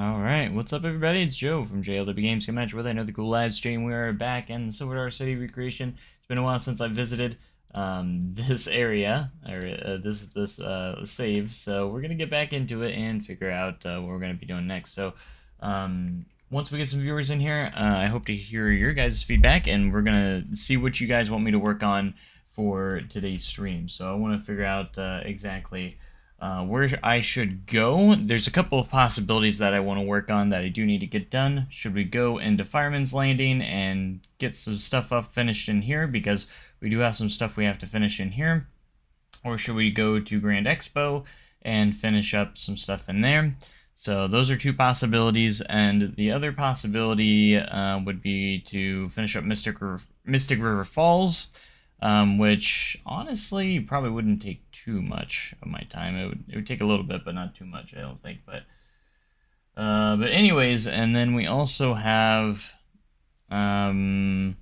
Alright, what's up everybody? It's Joe from JLW Games coming at you with another cool live stream. We are back in Silver City recreation. It's been a while since I've visited this area, or this save, so we're going to get back into it and figure out what we're going to be doing next. So, once we get some viewers in here, I hope to hear your guys' feedback, and we're going to see what you guys want me to work on for today's stream. So I want to figure out exactly where I should go. There's a couple of possibilities that I want to work on that I do need to get done. Should we go into Fireman's Landing and get some stuff up finished in here, because we do have some stuff we have to finish in here, or should we go to Grand Expo and finish up some stuff in there? So those are two possibilities, and the other possibility would be to finish up Mystic River Falls, which honestly probably wouldn't take too much of my time. It would take a little bit, but not too much, I don't think. But anyways, and then we also have powder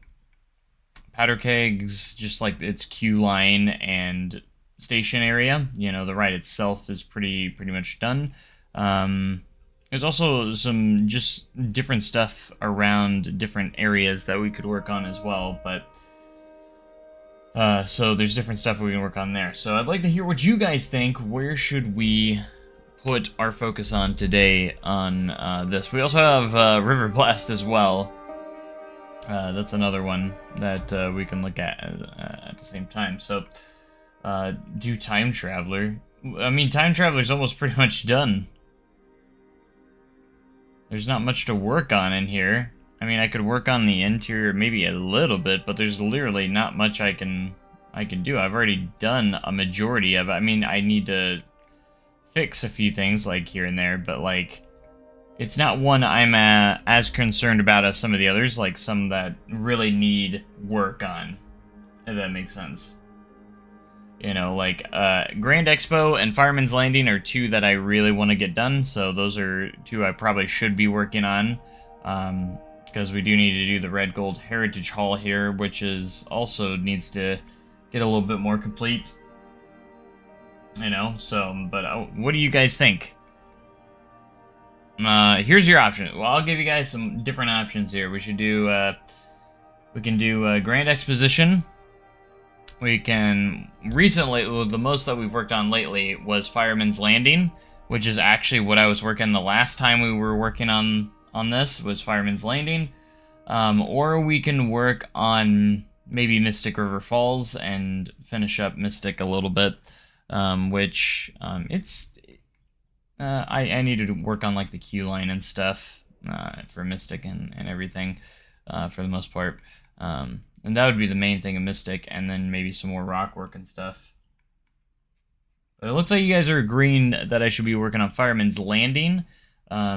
kegs, just like its queue line and station area. You know, the ride itself is pretty much done. There's also some just different stuff around different areas that we could work on as well, but so there's different stuff we can work on there. So I'd like to hear what you guys think. Where should we put our focus on today on this? We also have River Blast as well. That's another one that we can look at the same time. So do Time Traveler. I mean, Time Traveler's almost pretty much done. There's not much to work on in here. I mean, I could work on the interior maybe a little bit, but there's literally not much I can do. I've already done a majority of it. I mean, I need to fix a few things like here and there, but like it's not one I'm as concerned about as some of the others, like some that really need work on, if that makes sense. You know, like Grand Expo and Fireman's Landing are two that I really want to get done, so those are two I probably should be working on. Because we do need to do the Red Gold Heritage Hall here, which is also needs to get a little bit more complete. You know, so, but what do you guys think? Here's your option. Well, I'll give you guys some different options here. We should do, we can do Grand Exposition. We can, recently, well, the most that we've worked on lately was Fireman's Landing, which is actually what I was working the last time we were working on this, was Fireman's Landing. Or we can work on maybe Mystic River Falls and finish up Mystic a little bit, which, I need to work on like the queue line and stuff, for Mystic and everything, for the most part. And that would be the main thing of Mystic, and then maybe some more rock work and stuff. But it looks like you guys are agreeing that I should be working on Fireman's Landing,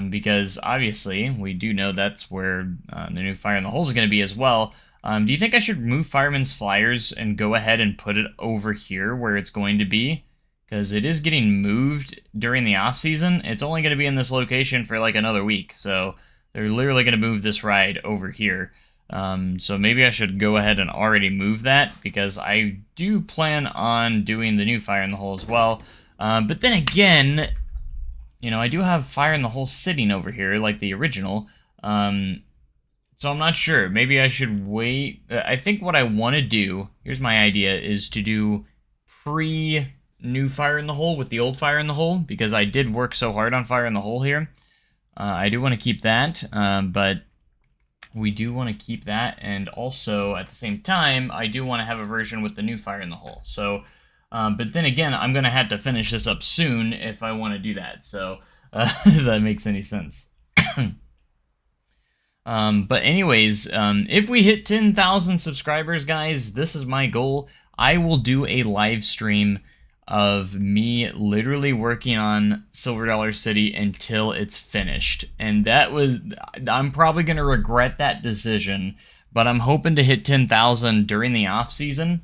because obviously we do know that's where the new Fire in the Hole is going to be as well. Do you think I should move Fireman's Flyers and go ahead and put it over here where it's going to be? Because it is getting moved during the off-season. It's only going to be in this location for like another week, so they're literally going to move this ride over here. So maybe I should go ahead and already move that, because I do plan on doing the new Fire in the Hole as well. But then again, you know, I do have Fire in the Hole sitting over here, like the original. So I'm not sure. Maybe I should wait. I think what I want to do, here's my idea, is to do pre-new Fire in the Hole with the old Fire in the Hole, because I did work so hard on Fire in the Hole here. I do want to keep that, but we do want to keep that, and also at the same time I do want to have a version with the new Fire in the Hole. So but then again, I'm gonna have to finish this up soon if I want to do that, so if that makes any sense. But anyways, if we hit 10,000 subscribers, guys, this is my goal. I will do a live stream of me literally working on Silver Dollar City until it's finished. And I'm probably going to regret that decision, but I'm hoping to hit 10,000 during the off season.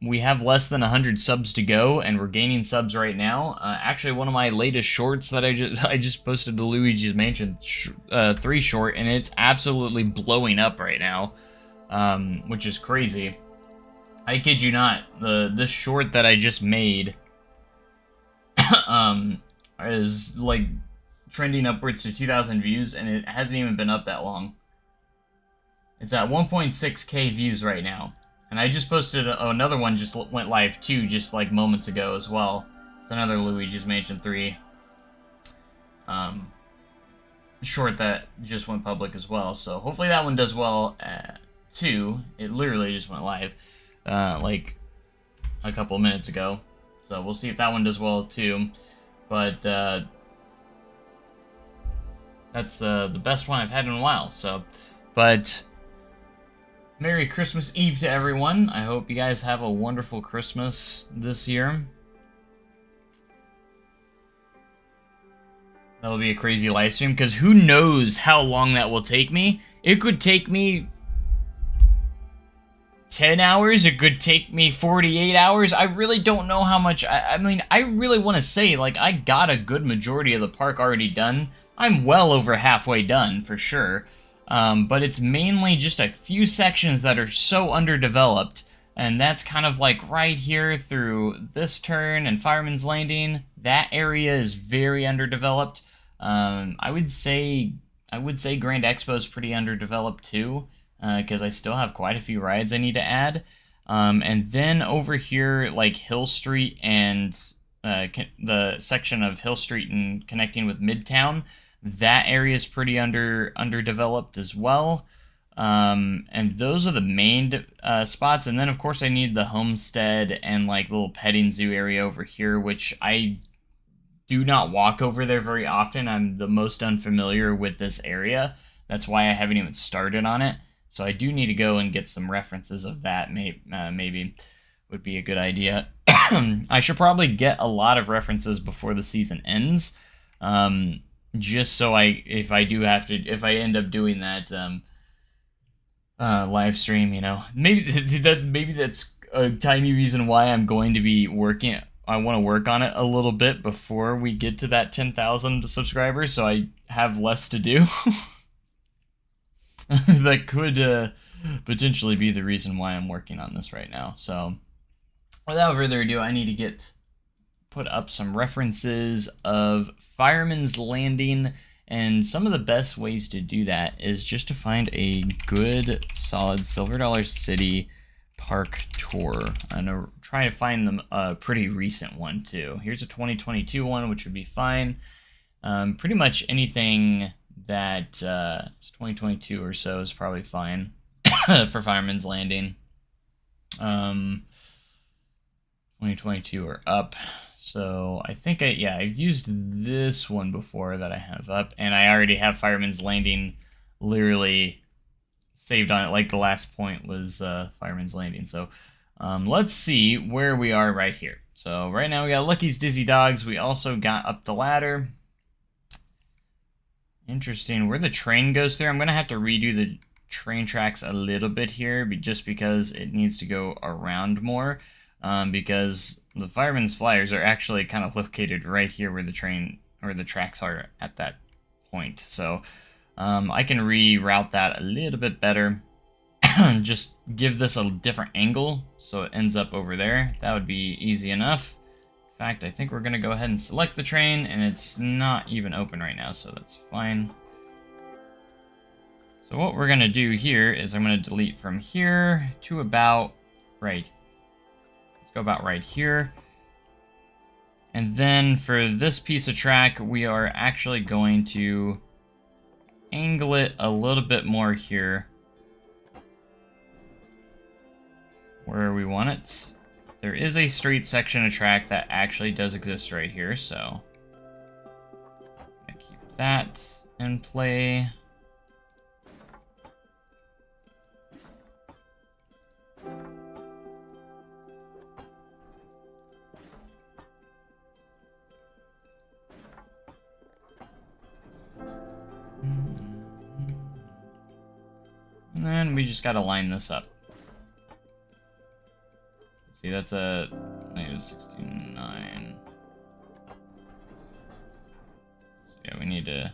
We have less than 100 subs to go, and we're gaining subs right now. Actually, one of my latest shorts that I just posted to Luigi's Mansion 3 short, and it's absolutely blowing up right now, which is crazy. I kid you not, this short that I just made is like trending upwards to 2,000 views, and it hasn't even been up that long. It's at 1.6k views right now. And I just posted another one, just went live too, just like moments ago as well. It's another Luigi's Mansion 3 short that just went public as well. So hopefully that one does well too. It literally just went live like a couple of minutes ago. So we'll see if that one does well too. But that's the best one I've had in a while. So, but Merry Christmas Eve to everyone. I hope you guys have a wonderful Christmas this year. That'll be a crazy live stream, because who knows how long that will take me. It could take me 10 hours. It could take me 48 hours. I really don't know how much. I mean, I really want to say, like, I got a good majority of the park already done. I'm well over halfway done, for sure. But it's mainly just a few sections that are so underdeveloped. And that's kind of like right here through this turn and Fireman's Landing. That area is very underdeveloped. I would say Grand Expo is pretty underdeveloped too, because I still have quite a few rides I need to add. And then over here, like Hill Street and the section of Hill Street and connecting with Midtown, that area is pretty underdeveloped as well. And those are the main spots. And then of course I need the homestead and like little petting zoo area over here, which I do not walk over there very often. I'm the most unfamiliar with this area. That's why I haven't even started on it. So I do need to go and get some references of that. Maybe would be a good idea. I should probably get a lot of references before the season ends. Just so if I end up doing that live stream, you know, maybe that's a tiny reason why I'm going to be working. I want to work on it a little bit before we get to that 10,000 subscribers, so I have less to do. That could potentially be the reason why I'm working on this right now. So, without further ado, I need to put up some references of Fireman's Landing, and some of the best ways to do that is just to find a good, solid Silver Dollar City park tour. I'm gonna try to find them a pretty recent one too. Here's a 2022 one, which would be fine. Pretty much anything that is 2022 or so is probably fine for Fireman's Landing. 2022 or up. So I think I've used this one before that I have up, and I already have Fireman's Landing literally saved on it. Like the last point was Fireman's Landing. So let's see where we are right here. So right now we got Lucky's Dizzy Dogs. We also got Up the Ladder. Interesting. Where the train goes through, I'm going to have to redo the train tracks a little bit here, just because it needs to go around more. Because the Fireman's Flyers are actually kind of located right here where the tracks are at that point. So I can reroute that a little bit better. Just give this a different angle so it ends up over there. That would be easy enough. In fact, I think we're going to go ahead and select the train, and it's not even open right now, so that's fine. So what we're going to do here is I'm going to delete from here to about right. Let's go about right here. And then for this piece of track, we are actually going to angle it a little bit more here where we want it. There is a straight section of track that actually does exist right here, so I'm gonna keep that in play. And then we just gotta line this up. See, that's a -69. So yeah, we need to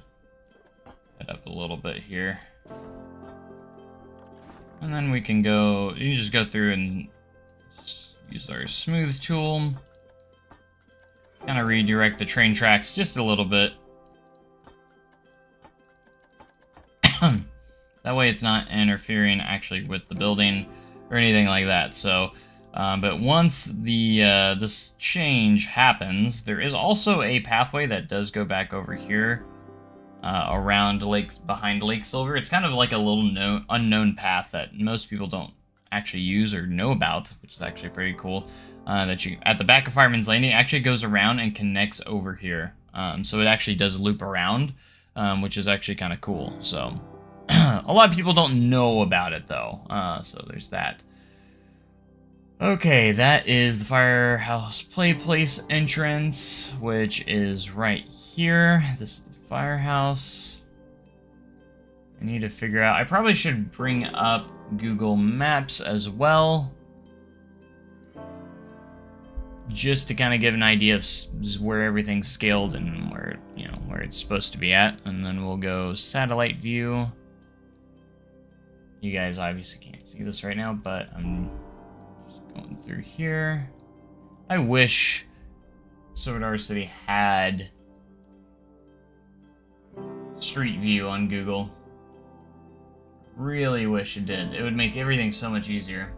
head up a little bit here. And then we can go, you can just go through and use our smooth tool. Kind of redirect the train tracks just a little bit. That way it's not interfering actually with the building or anything like that. So, but once the this change happens, there is also a pathway that does go back over here around behind Lake Silver. It's kind of like a little unknown path that most people don't actually use or know about, which is actually pretty cool. That you at the back of Fireman's Landing actually goes around and connects over here. So it actually does loop around, which is actually kind of cool. So a lot of people don't know about it though. So there's that. Okay, that is the Firehouse Play Place entrance, which is right here. This is the firehouse. I need to figure out. I probably should bring up Google Maps as well, just to kind of give an idea of where everything's scaled and where, you know, where it's supposed to be at. And then we'll go satellite view. You guys obviously can't see this right now, but I'm just going through here. I wish Silver City had Street View on Google. Really wish it did. It would make everything so much easier.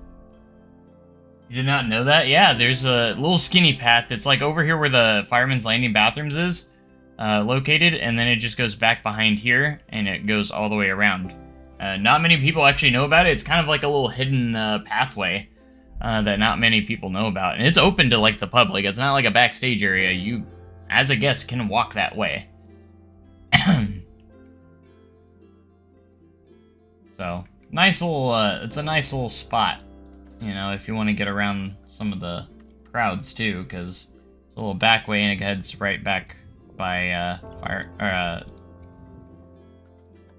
You did not know that? Yeah, there's a little skinny path. It's like over here where the Fireman's Landing bathrooms is located, and then it just goes back behind here, and it goes all the way around. Not many people actually know about it. It's kind of like a little hidden pathway that not many people know about. And it's open to like the public. It's not like a backstage area. You, as a guest, can walk that way. So, nice little, it's a nice little spot, you know, if you want to get around some of the crowds too, because it's a little back way and it heads right back by,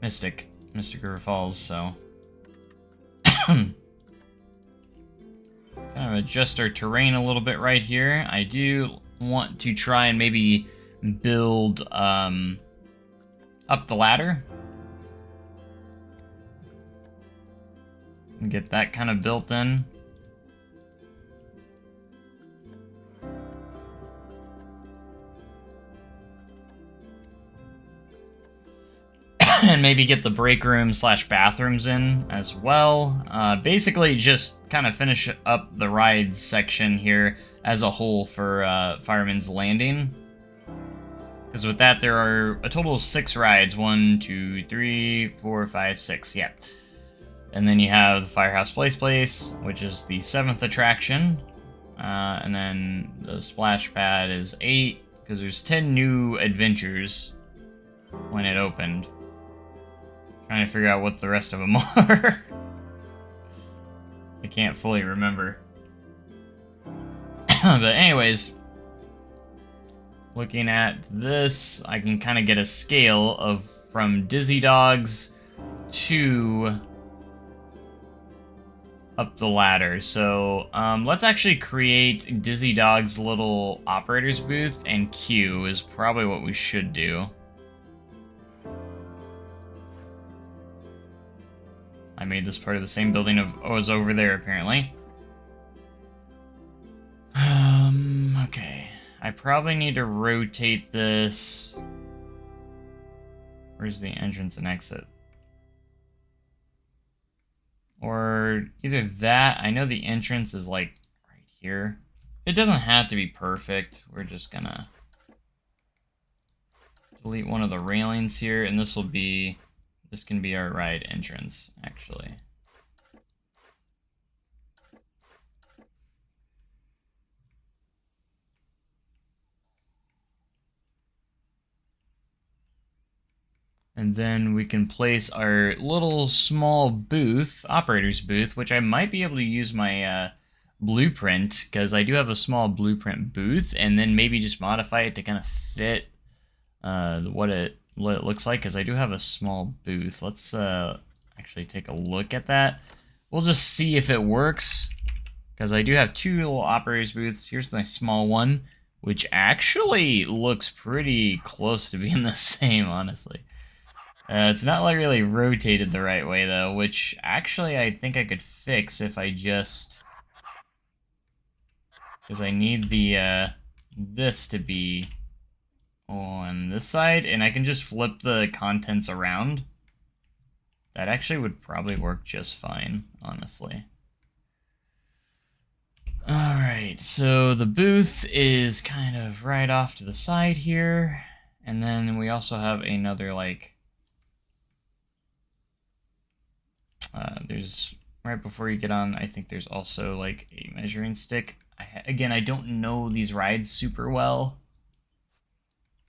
Mystic River Falls, so. Kind of adjust our terrain a little bit right here. I do want to try and maybe build, up the ladder. And get that kind of built in. And maybe get the break room / bathrooms in as well. Basically just kind of finish up the rides section here as a whole for Fireman's Landing. Because with that there are a total of 6 rides. 1, 2, 3, 4, 5, 6. Yeah. And then you have the Firehouse Place, which is the 7th attraction. And then the splash pad is 8, because there's 10 new adventures when it opened. Trying to figure out what the rest of them are. I can't fully remember. But anyways, looking at this, I can kind of get a scale of from Dizzy Dogs to up the ladder. So let's actually create Dizzy Dog's little operator's booth, and queue is probably what we should do. I made this part of the same building was over there apparently. Okay. I probably need to rotate this. Where's the entrance and exit? Or either that, I know the entrance is like right here. It doesn't have to be perfect. We're just gonna delete one of the railings here, and this can be our ride entrance, actually. And then we can place our little small booth, operator's booth, which I might be able to use my blueprint, because I do have a small blueprint booth, and then maybe just modify it to kind of fit what it looks like, because I do have a small booth. Let's actually take a look at that. We'll just see if it works, because I do have 2 little operator's booths. Here's my small one, which actually looks pretty close to being the same, honestly. It's not like really rotated the right way though, which actually I think I could fix if I just, because I need the this to be on this side, and I can just flip the contents around. That actually would probably work just fine, honestly. Alright, so the booth is kind of right off to the side here. And then we also have another, like... there's... Right before you get on, I think there's also, like, a measuring stick. Again, I don't know these rides super well.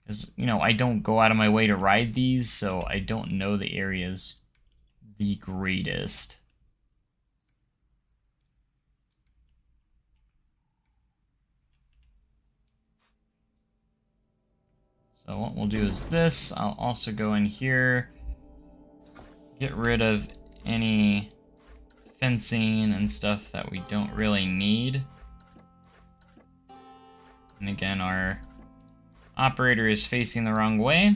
Because, you know, I don't go out of my way to ride these, so I don't know the areas the greatest. So what we'll do is this. I'll also go in here, get rid of any fencing and stuff that we don't really need. And again, our operator is facing the wrong way.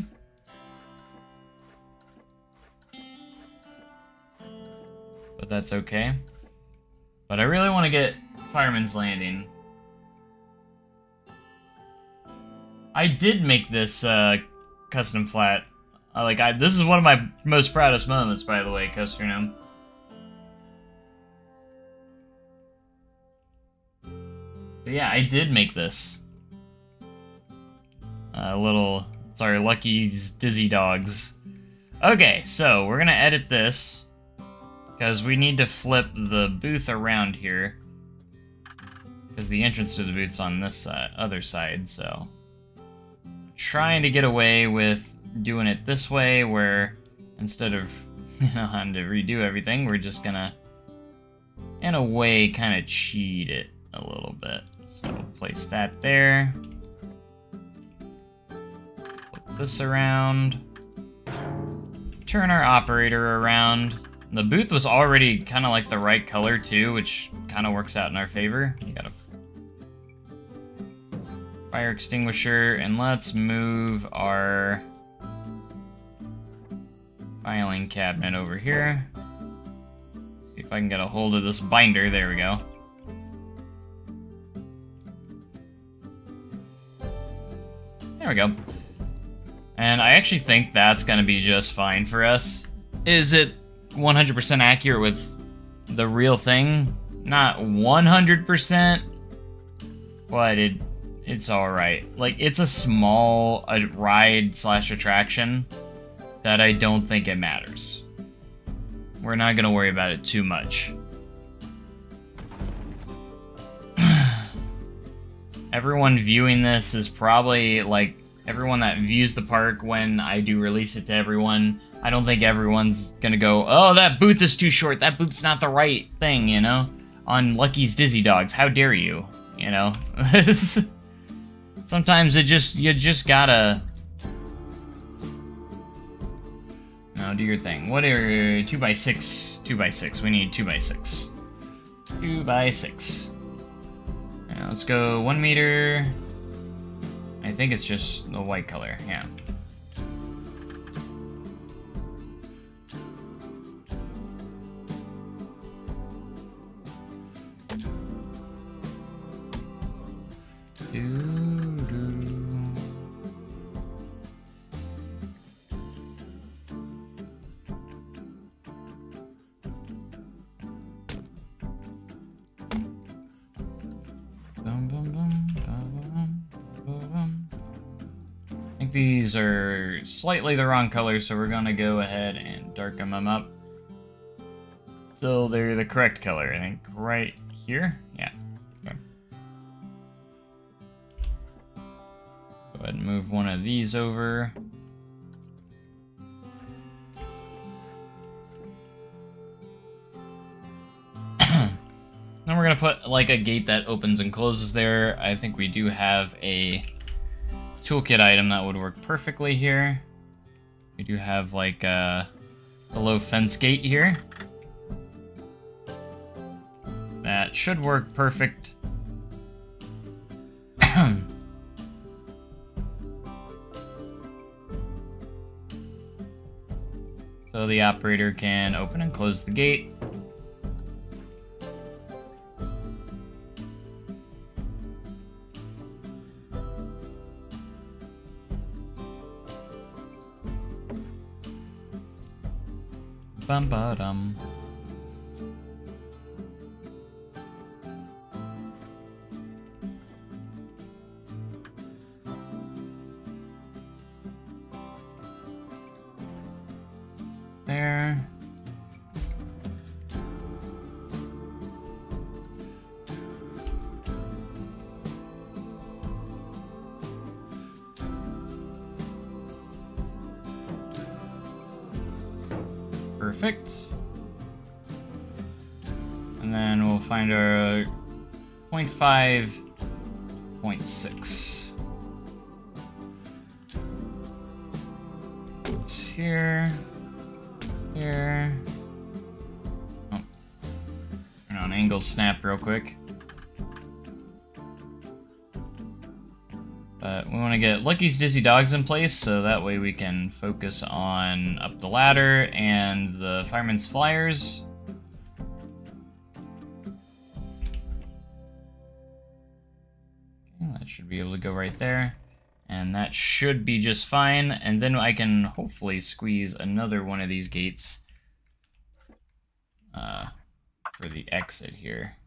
But that's okay. But I really want to get Fireman's Landing. I did make this custom flat. This is one of my most proudest moments, by the way, Custernum. But yeah, I did make this. It's our Lucky's Dizzy Dogs. Okay, so we're gonna edit this. Because we need to flip the booth around here. Because the entrance to the booth's on this other side, so... Trying to get away with doing it this way, where instead of, having to redo everything, we're just gonna, in a way, kind of cheat it a little bit. So place that there. Flip this around. Turn our operator around. The booth was already kind of like the right color too, which kind of works out in our favor. We got a fire extinguisher, and let's move our filing cabinet over here. See if I can get a hold of this binder. There we go. There we go. And I actually think that's going to be just fine for us. Is it 100% accurate with the real thing? Not 100%, but it's alright. Like, it's a small ride/attraction that I don't think it matters. We're not gonna worry about it too much. Everyone viewing this is probably, like, everyone that views the park when I do release it to everyone, I don't think everyone's gonna go, oh, that booth is too short, that booth's not the right thing, you know? On Lucky's Dizzy Dogs, how dare you, you know? Sometimes you just gotta... No, do your thing. What are 2x6? 2x6. We need 2x6. 2x6. Now let's go 1 meter. I think it's just the white color, yeah. I think these are slightly the wrong color, so we're gonna go ahead and darken them up. So they're the correct color, I think, right here? Yeah. Okay. Go ahead and move one of these over. Then we're gonna put like a gate that opens and closes there. I think we do have a toolkit item that would work perfectly here. We do have like a low fence gate here. That should work perfect. So the operator can open and close the gate. Bum ba dum. There. Perfect. And then we'll find our 0.5, 0.6. It's here. Here. Oh. Turn on angle snap real quick. But we want to get Lucky's Dizzy Dogs in place, so that way we can focus on up the ladder and the Fireman's Flyers. Okay, that should be able to go right there. And that should be just fine. And then I can hopefully squeeze another one of these gates for the exit here.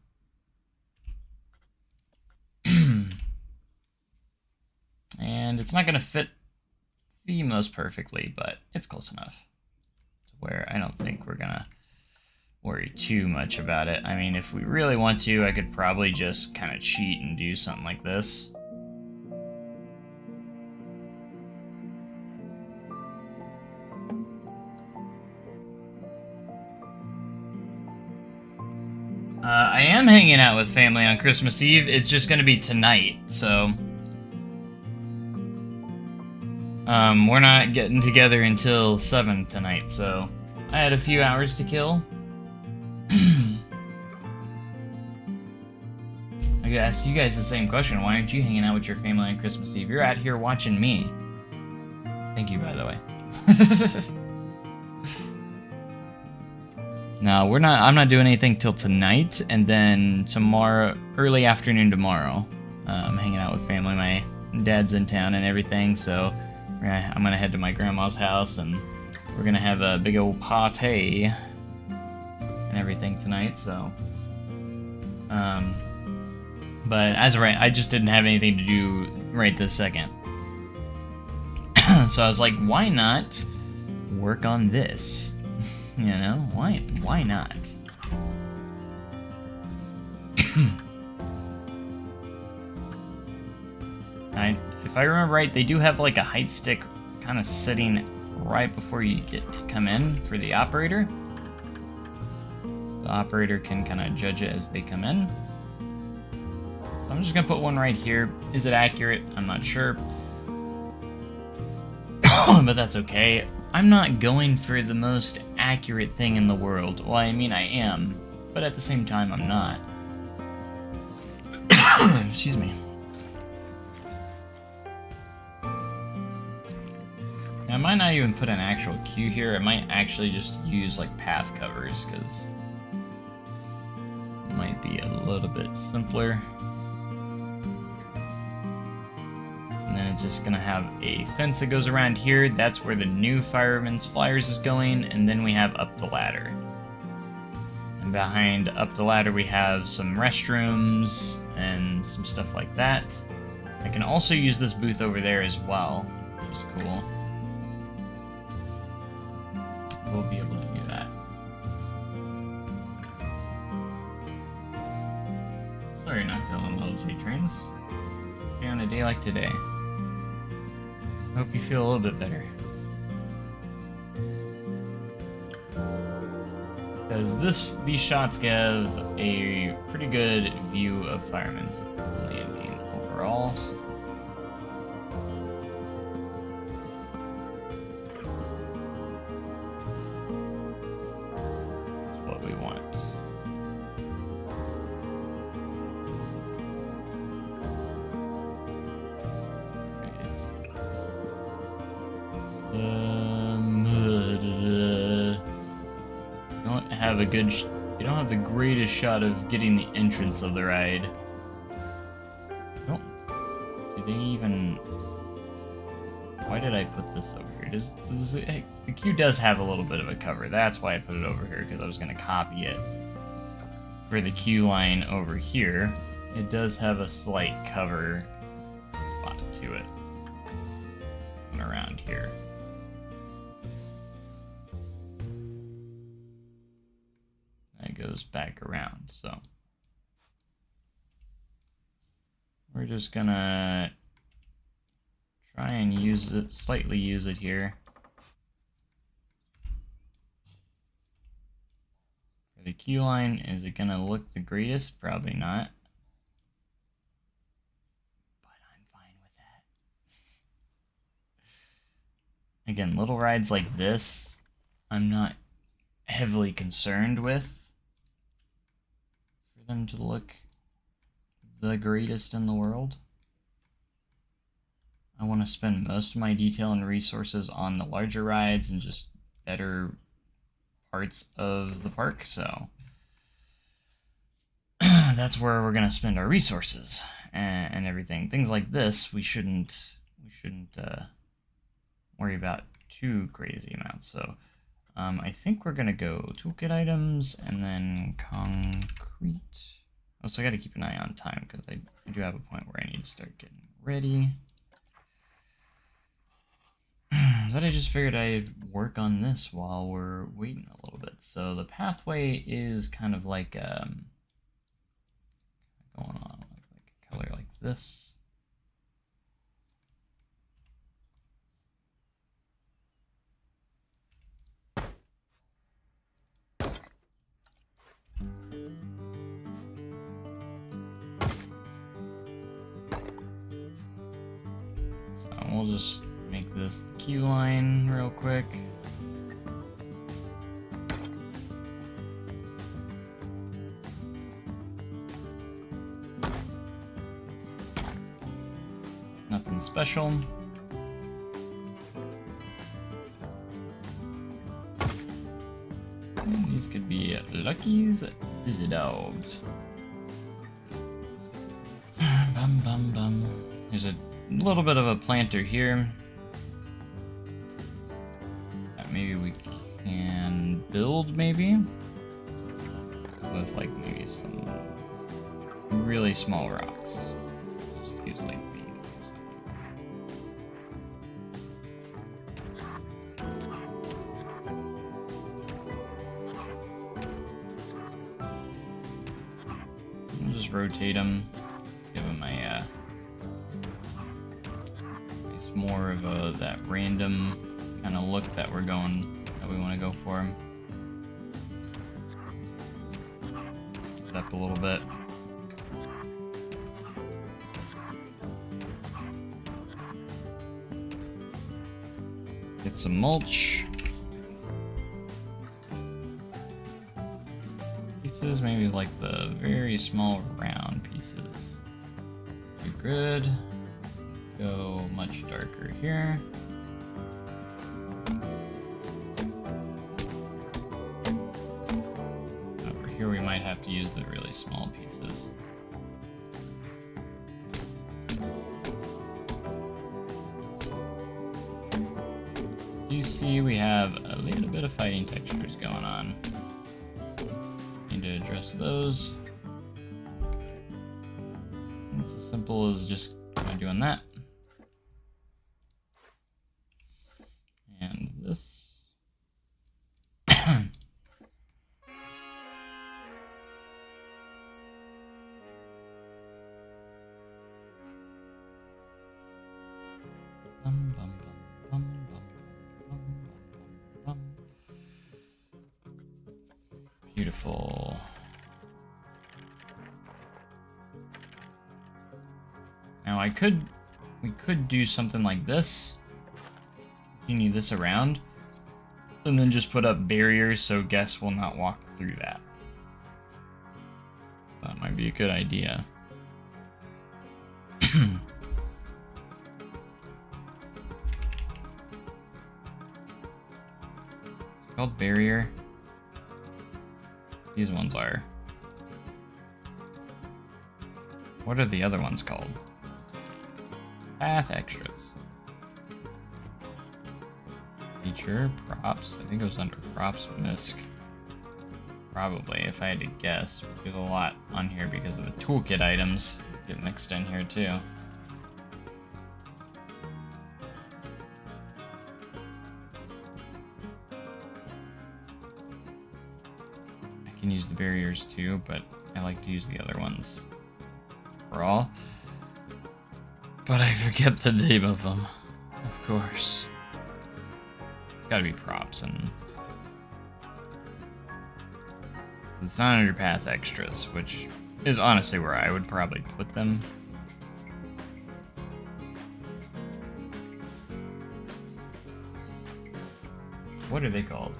And it's not going to fit the most perfectly, but it's close enough to where I don't think we're going to worry too much about it. I mean, if we really want to, I could probably just kind of cheat and do something like this. I am hanging out with family on Christmas Eve. It's just going to be tonight, so... we're not getting together until 7 tonight, so I had a few hours to kill. I could ask you guys the same question. Why aren't you hanging out with your family on Christmas Eve? You're out here watching me. Thank you, by the way. No, we're not. I'm not doing anything till tonight, and then tomorrow, early afternoon tomorrow, I'm hanging out with family. My dad's in town and everything, so I'm gonna head to my grandma's house, and we're gonna have a big old party and everything tonight. So, but as of right, I just didn't have anything to do right this second. So I was like, why not work on this? You know, why not? If I remember right, they do have like a height stick kind of sitting right before you come in for the operator. The operator can kind of judge it as they come in. So I'm just gonna put one right here. Is it accurate? I'm not sure. But that's okay. I'm not going for the most accurate thing in the world. Well, I mean, I am, but at the same time, I'm not. Excuse me. Now, I might not even put an actual queue here. I might actually just use, like, path covers, because it might be a little bit simpler. And then it's just going to have a fence that goes around here. That's where the new Fireman's Flyers is going. And then we have up the ladder. And behind up the ladder we have some restrooms and some stuff like that. I can also use this booth over there as well, which is cool. We'll be able to do that. Sorry you're not feeling well, J-Trains. On a day like today. Hope you feel a little bit better. Because these shots give a pretty good view of Fireman's landing overall. That's what we want. You don't have the greatest shot of getting the entrance of the ride. Oh, do they even? Why did I put this over here? Hey, the queue does have a little bit of a cover. That's why I put it over here, because I was going to copy it. For the queue line over here, it does have a slight cover spot to it. And around here. It goes back around, so. We're just gonna try and slightly use it here. For the queue line, is it gonna look the greatest? Probably not. But I'm fine with that. Again, little rides like this, I'm not heavily concerned with. For them to look the greatest in the world. I want to spend most of my detail and resources on the larger rides and just better parts of the park, so that's where we're gonna spend our resources and everything. Things like this we shouldn't worry about too crazy amounts. So I think we're gonna go toolkit items and then concrete. Also, I got to keep an eye on time because I do have a point where I need to start getting ready. But I just figured I'd work on this while we're waiting a little bit. So the pathway is kind of like going on like a color like this. We'll just make this the queue line real quick. Nothing special. And these could be Lucky's Dizzy Dogs. Bum bum bum. There's a little bit of a planter here that maybe we can build, maybe with like maybe some really small rocks. Just use like beams. I'll just rotate them, give them a more of that random kind of look that we want to go for. Set up a little bit. Get some mulch. Pieces, maybe like the very small round pieces. Be good. Go much darker here. Over here we might have to use the really small pieces. You see we have a little bit of fighting textures going on. Need to address those. It's as simple as just kind of doing that. And this. Bum, bum, bum, bum, bum, bum, bum, bum. Beautiful. Now we could do something like this. Continue this around, and then just put up barriers so guests will not walk through that. That might be a good idea. It's called barrier. These ones are. What are the other ones called? Path extras. Feature, props. I think it was under props, misc. Probably, if I had to guess. There's a lot on here because of the toolkit items get mixed in here too. I can use the barriers too, but I like to use the other ones for all. But I forget the name of them, of course. It's gotta be props, and it's not under path extras, which is honestly where I would probably put them. What are they called?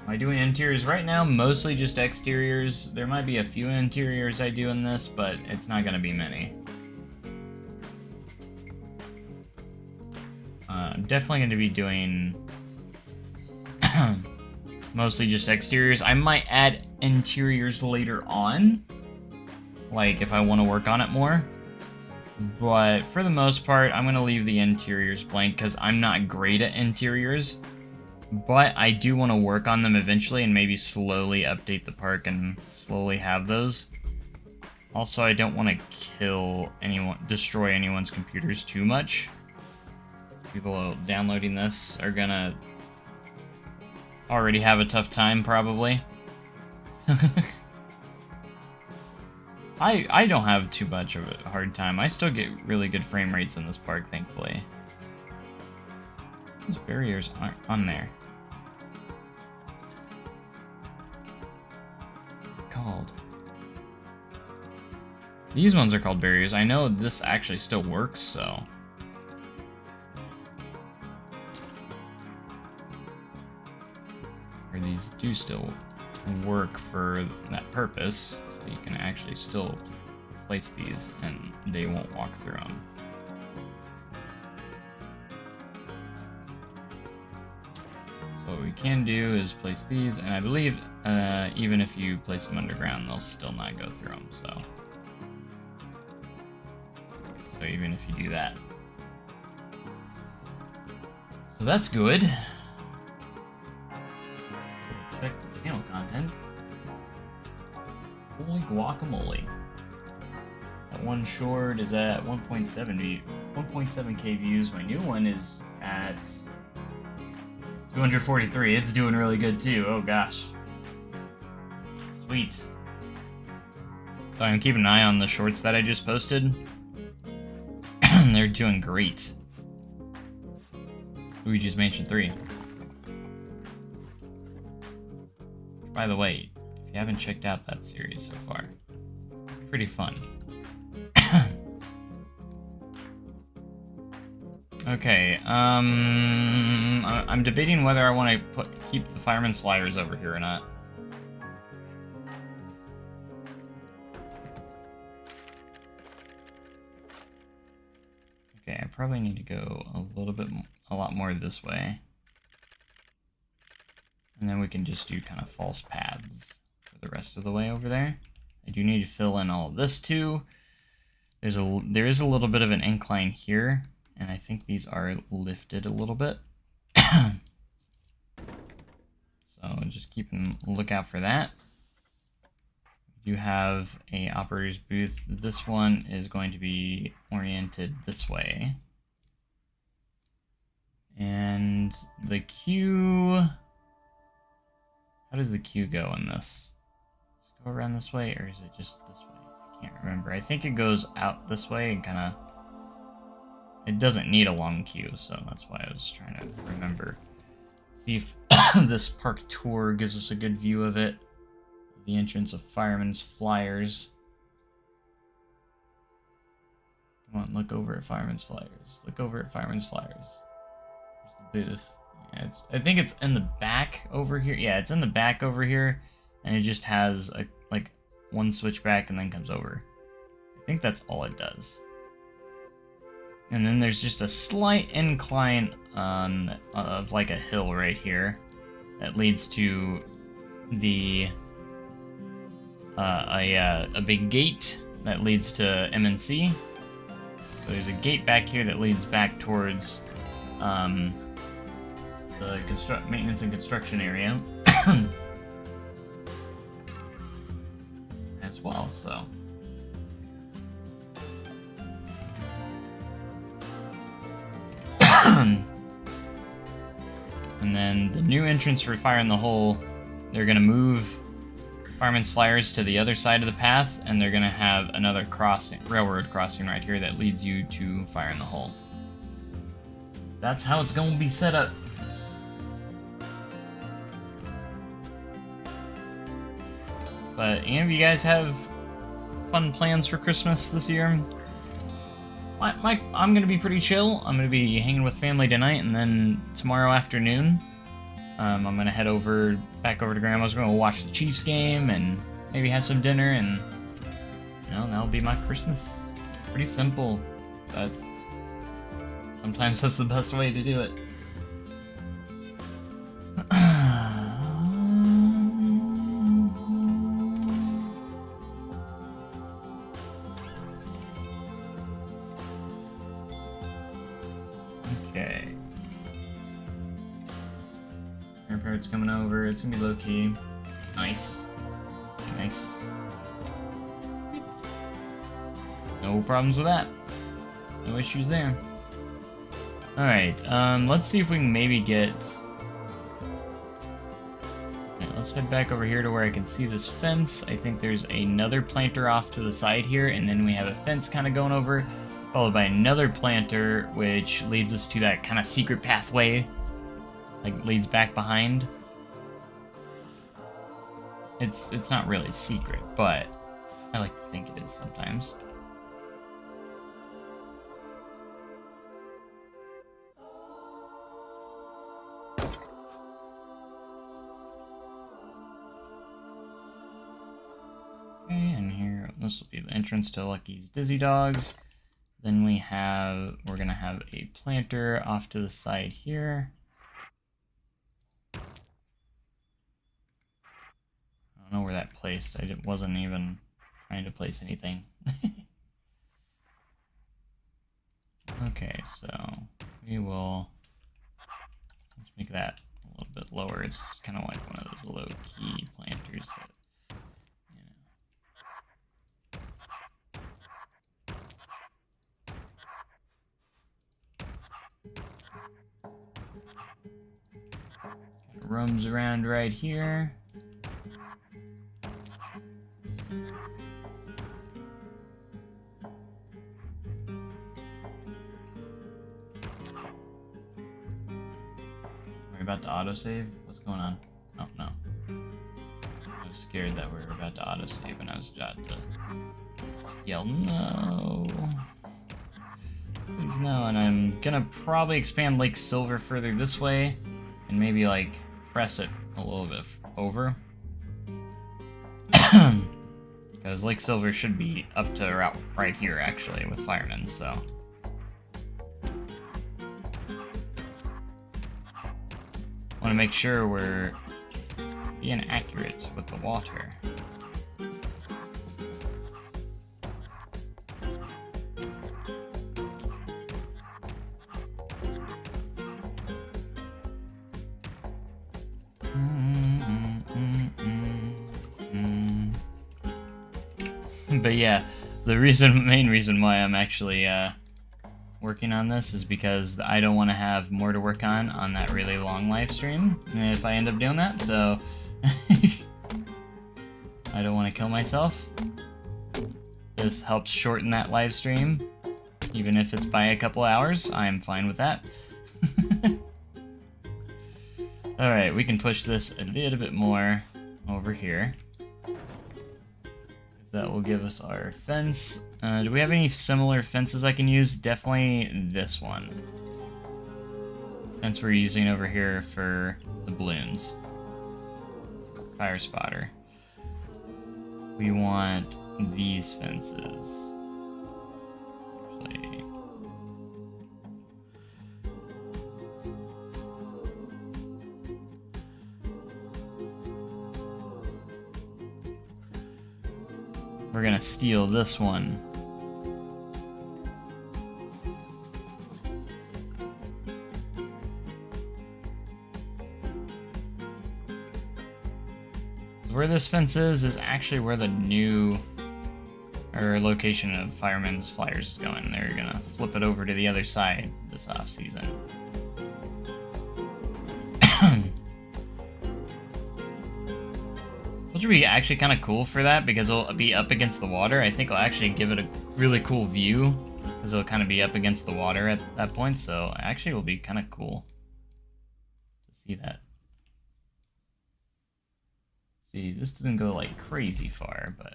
Am I doing interiors right now? Mostly just exteriors. There might be a few interiors I do in this, but it's not gonna be many. I'm definitely gonna be doing mostly just exteriors. I might add interiors later on, like if I want to work on it more. But for the most part, I'm gonna leave the interiors blank because I'm not great at interiors. But I do want to work on them eventually and maybe slowly update the park and slowly have those. Also, I don't want to destroy anyone's computers too much. People downloading this are gonna already have a tough time, probably. I don't have too much of a hard time. I still get really good frame rates in this park, thankfully. Those barriers aren't on there. Called. These ones are called barriers. I know this actually still works, so. Or these do still work for that purpose, so you can actually still place these and they won't walk through them. So what we can do is place these, and I believe even if you place them underground, they'll still not go through them, so even if you do that. So that's good. Check the channel content. Holy guacamole. That one short is at 1.7k views. My new one is at 243. It's doing really good too. Oh gosh. Sweet. So I'm keeping an eye on the shorts that I just posted. They're doing great. Luigi's Mansion 3. By the way, if you haven't checked out that series so far, pretty fun. Okay, I'm debating whether I want to keep the Fireman's flyers over here or not. Okay, I probably need to go a lot more this way. And then we can just do kind of false paths for the rest of the way over there. I do need to fill in all of this too. There is a little bit of an incline here, and I think these are lifted a little bit. So just keep a lookout for that. We do have a operator's booth. This one is going to be oriented this way. And the queue... How does the queue go in this? Does it go around this way, or is it just this way? I can't remember. I think it goes out this way and kind of... It doesn't need a long queue, so that's why I was trying to remember. See if this park tour gives us a good view of it. The entrance of Fireman's Flyers. Come on, look over at Fireman's Flyers. Look over at Fireman's Flyers. There's the booth. Yeah, I think it's in the back over here. Yeah, it's in the back over here, and it just has like one switchback and then comes over. I think that's all it does. And then there's just a slight incline of like a hill right here that leads to the a big gate that leads to MNC. So there's a gate back here that leads back towards the maintenance and construction area as well, so. And then the new entrance for Fire in the Hole, they're going to move Fireman's Flyers to the other side of the path, and they're going to have another railroad crossing right here that leads you to Fire in the Hole. That's how it's going to be set up. But any of you guys have fun plans for Christmas this year? I'm gonna be pretty chill. I'm gonna be hanging with family tonight, and then tomorrow afternoon, I'm gonna head back over to Grandma's. We're gonna watch the Chiefs game and maybe have some dinner, and that'll be my Christmas. Pretty simple, but sometimes that's the best way to do it. Okay. Airport's coming over. It's gonna be low key. Nice. Nice. No problems with that. No issues there. Alright, let's see if we can maybe get... Okay, let's head back over here to where I can see this fence. I think there's another planter off to the side here, and then we have a fence kind of going over, followed by another planter, which leads us to that kind of secret pathway, like leads back behind. It's not really secret, but I like to think it is sometimes. Okay, and here, this will be the entrance to Lucky's Dizzy Dogs. Then we're gonna have a planter off to the side here. I don't know where that placed. I wasn't even trying to place anything. Okay, so let's make that a little bit lower. It's kind of like one of those low-key planters that, roams around right here. We're about to autosave? What's going on? Oh, no. I was scared that we were about to autosave and I was about to yell, no. Please no, and I'm gonna probably expand Lake Silver further this way and maybe like press it a little bit over. Because Lake Silver should be up to right here actually with Fireman, so. Want to make sure we're being accurate with the water. But yeah, the main reason why I'm actually working on this is because I don't want to have more to work on that really long live stream if I end up doing that, so I don't want to kill myself. This helps shorten that live stream, even if it's by a couple hours. I'm fine with that. Alright, we can push this a little bit more over here. That will give us our fence. Do we have any similar fences I can use? Definitely this one. Fence we're using over here for the balloons. Fire spotter. We want these fences. Actually, we're gonna steal this one. Where this fence is actually where the new or location of Fireman's Flyers is going. They're gonna flip it over to the other side this off season. Which would be actually kind of cool for that because it'll be up against the water. I think it'll actually give it a really cool view because it'll kind of be up against the water at that point. So actually, it will be kind of cool to see that. See, this doesn't go like crazy far, but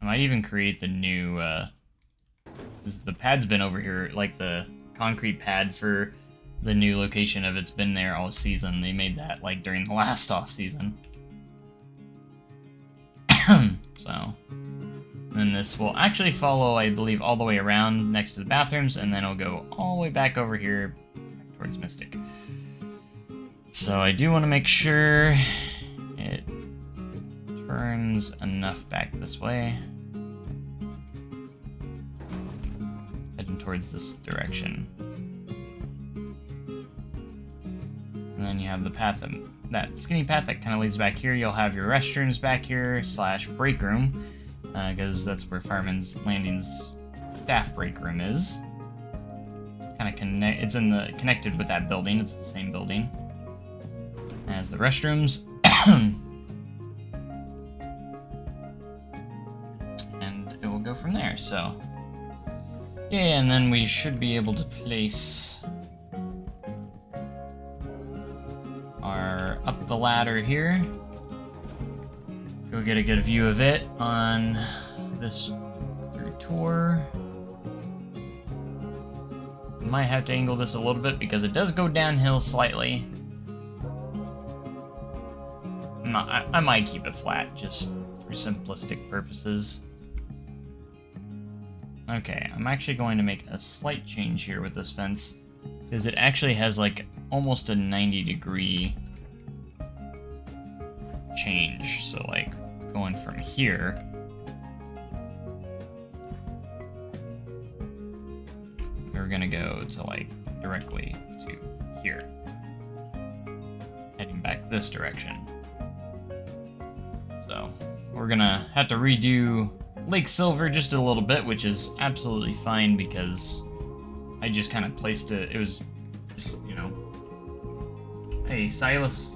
I might even create the new. The pad's been over here, like the concrete pad for the new location of it's been there all season. They made that like during the last off season. So then this will actually follow, I believe, all the way around next to the bathrooms, and then it'll go all the way back over here back towards Mystic. So I do want to make sure it turns enough back this way, heading towards this direction. And then you have the path, that skinny path that kind of leads back here. You'll have your restrooms back here / break room, because that's where Fireman's Landing's staff break room is. Kind of it's connected with that building. It's the same building as the restrooms. And it will go from there. So yeah, and then we should be able to place our up the ladder here. Go get a good view of it on this through tour. Might have to angle this a little bit because it does go downhill slightly. I might keep it flat just for simplistic purposes. Okay, I'm actually going to make a slight change here with this fence because it actually has like almost a 90-degree change. So like going from here we're gonna go to like directly to here, heading back this direction. So we're gonna have to redo Lake Silver just a little bit, which is absolutely fine because I just kind of placed it. It was just, you know. Hey, Silas.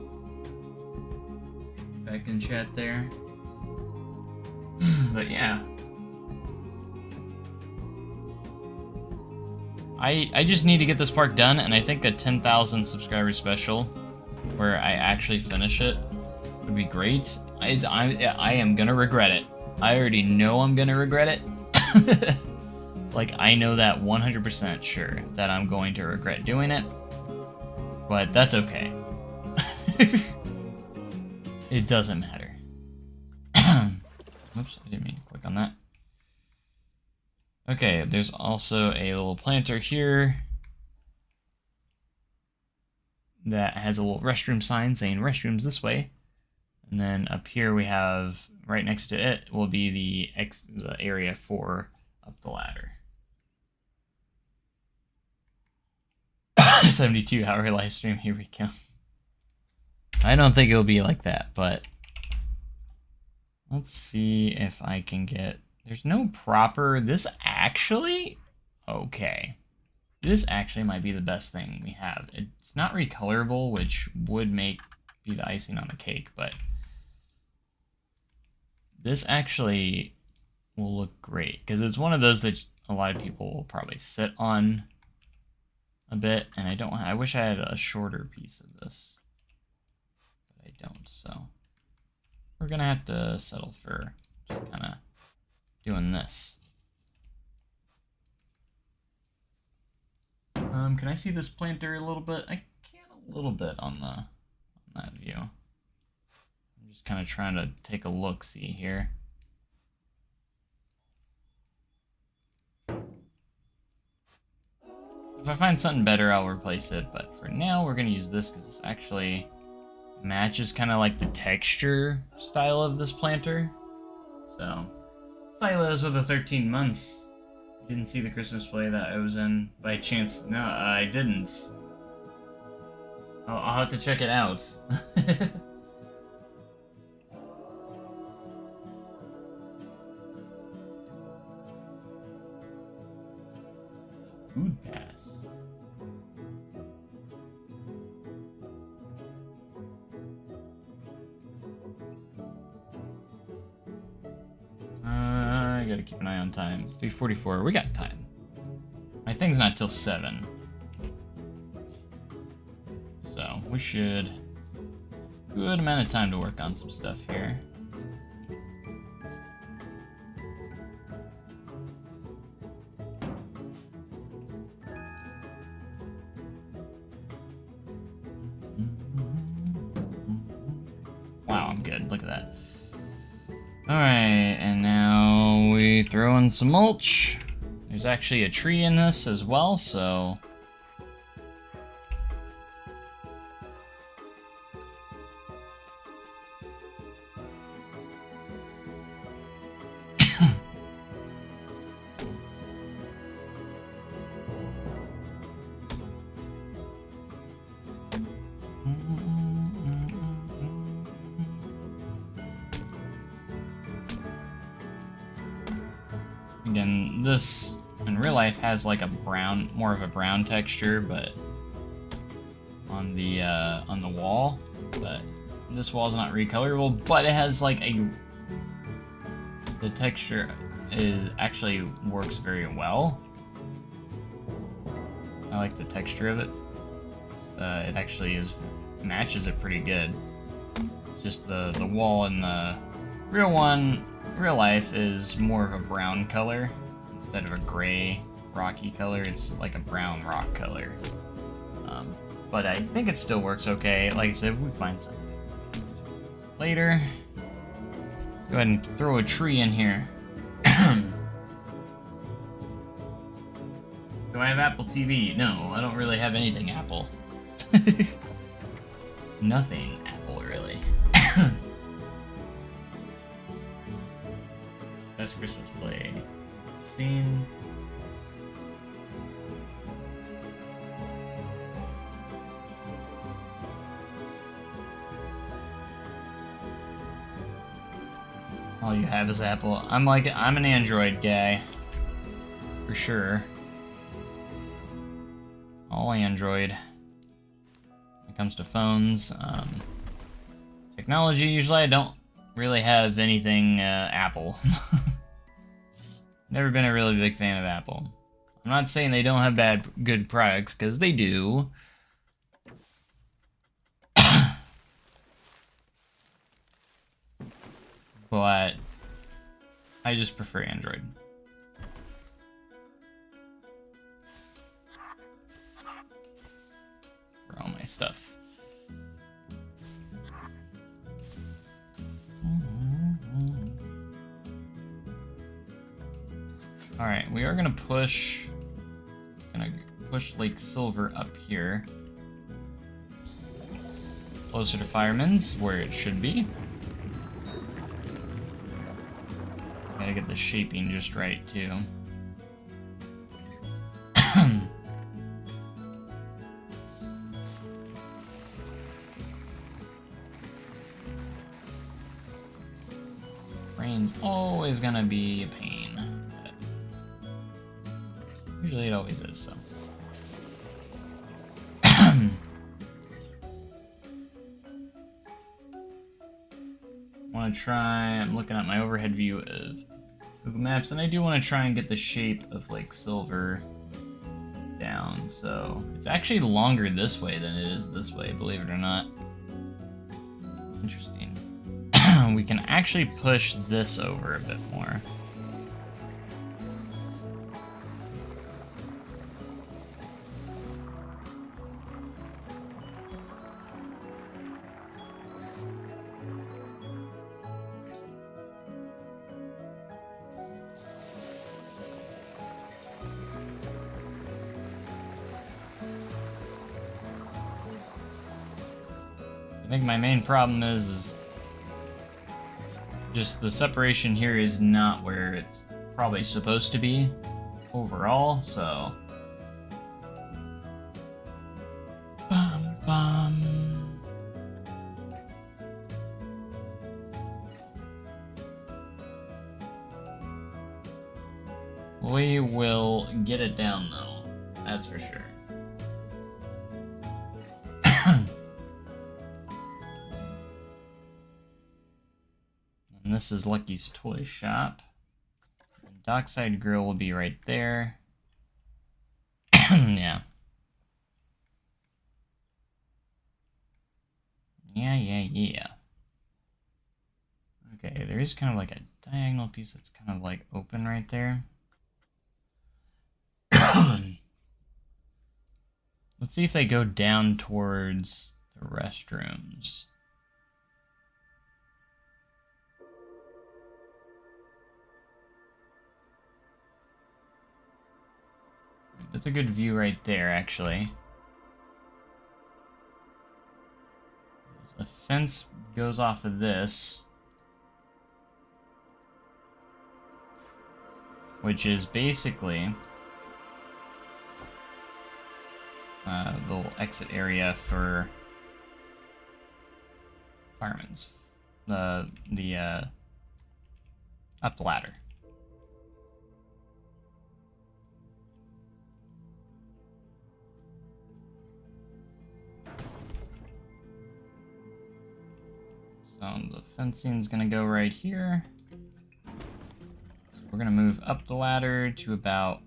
Back in chat there. But yeah. I just need to get this park done, and I think a 10,000 subscriber special where I actually finish it would be great. I am gonna regret it. I already know I'm gonna regret it. Like, I know that 100% sure that I'm going to regret doing it, but that's okay. It doesn't matter. Oops, I didn't mean to click on that. Okay, there's also a little planter here that has a little restroom sign saying restrooms this way. And then up here we have, right next to it, will be the area for up the ladder. 72-hour live stream, here we go. I don't think it'll be like that, but let's see if I can get... There's no proper... This actually... Okay. This actually might be the best thing we have. It's not recolorable, which would be the icing on the cake, but this actually will look great because it's one of those that a lot of people will probably sit on a bit, and I wish I had a shorter piece of this, but I don't, so we're gonna have to settle for just kind of doing this. Can I see this planter a little bit? I can a little bit on that view. I'm just kind of trying to take a look-see here. If I find something better, I'll replace it, but for now, we're going to use this because this actually matches kind of like the texture style of this planter. So, Silas with the 13 months. Didn't see the Christmas play that I was in by chance. No, I didn't. I'll have to check it out. Food pass. I gotta keep an eye on time. It's 3:44. We got time. My thing's not till 7. So we should. Good amount of time to work on some stuff here. Wow, I'm good. Look at that. Alright, and now we throw in some mulch. There's actually a tree in this as well, so... Again, this in real life has like a brown, more of a brown texture, but on the wall. But this wall is not recolorable, but it has like the texture actually works very well. I like the texture of it. It actually matches it pretty good. Just the wall in the real life is more of a brown color instead of a gray rocky color. It's like a brown rock color. But I think it still works okay. Like I said, if we find something later, let's go ahead and throw a tree in here. Do I have Apple TV? No, I don't really have anything Apple. Nothing Apple, really. Best Christmas play. Scene. All you have is Apple. I'm an Android guy. For sure. All Android. When it comes to phones. Technology, usually I don't really have anything Apple. Never been a really big fan of Apple. I'm not saying they don't have good products, because they do. But I just prefer Android. For all my stuff. Alright, we are gonna push Lake Silver up here. Closer to Fireman's, where it should be. Gotta get the shaping just right, too. Rain's always gonna be a pain. But usually it always is, so. I'm looking at my overhead view of Google Maps, and I do want to try and get the shape of Lake Silver down. So it's actually longer this way than it is this way, believe it or not. Interesting. We can actually push this over a bit more. I think my main problem is just the separation here is not where it's probably supposed to be overall, so. Bum, bum. We will get it down, though. That's for sure. And this is Lucky's Toy Shop. And Dockside Grill will be right there. Yeah. Yeah. Okay, there is kind of like a diagonal piece that's kind of like open right there. Let's see if they go down towards the restrooms. That's a good view right there, actually. The fence goes off of this, which is basically the little exit area for Fireman's. Up the ladder. So the fencing's gonna go right here. So we're gonna move up the ladder to about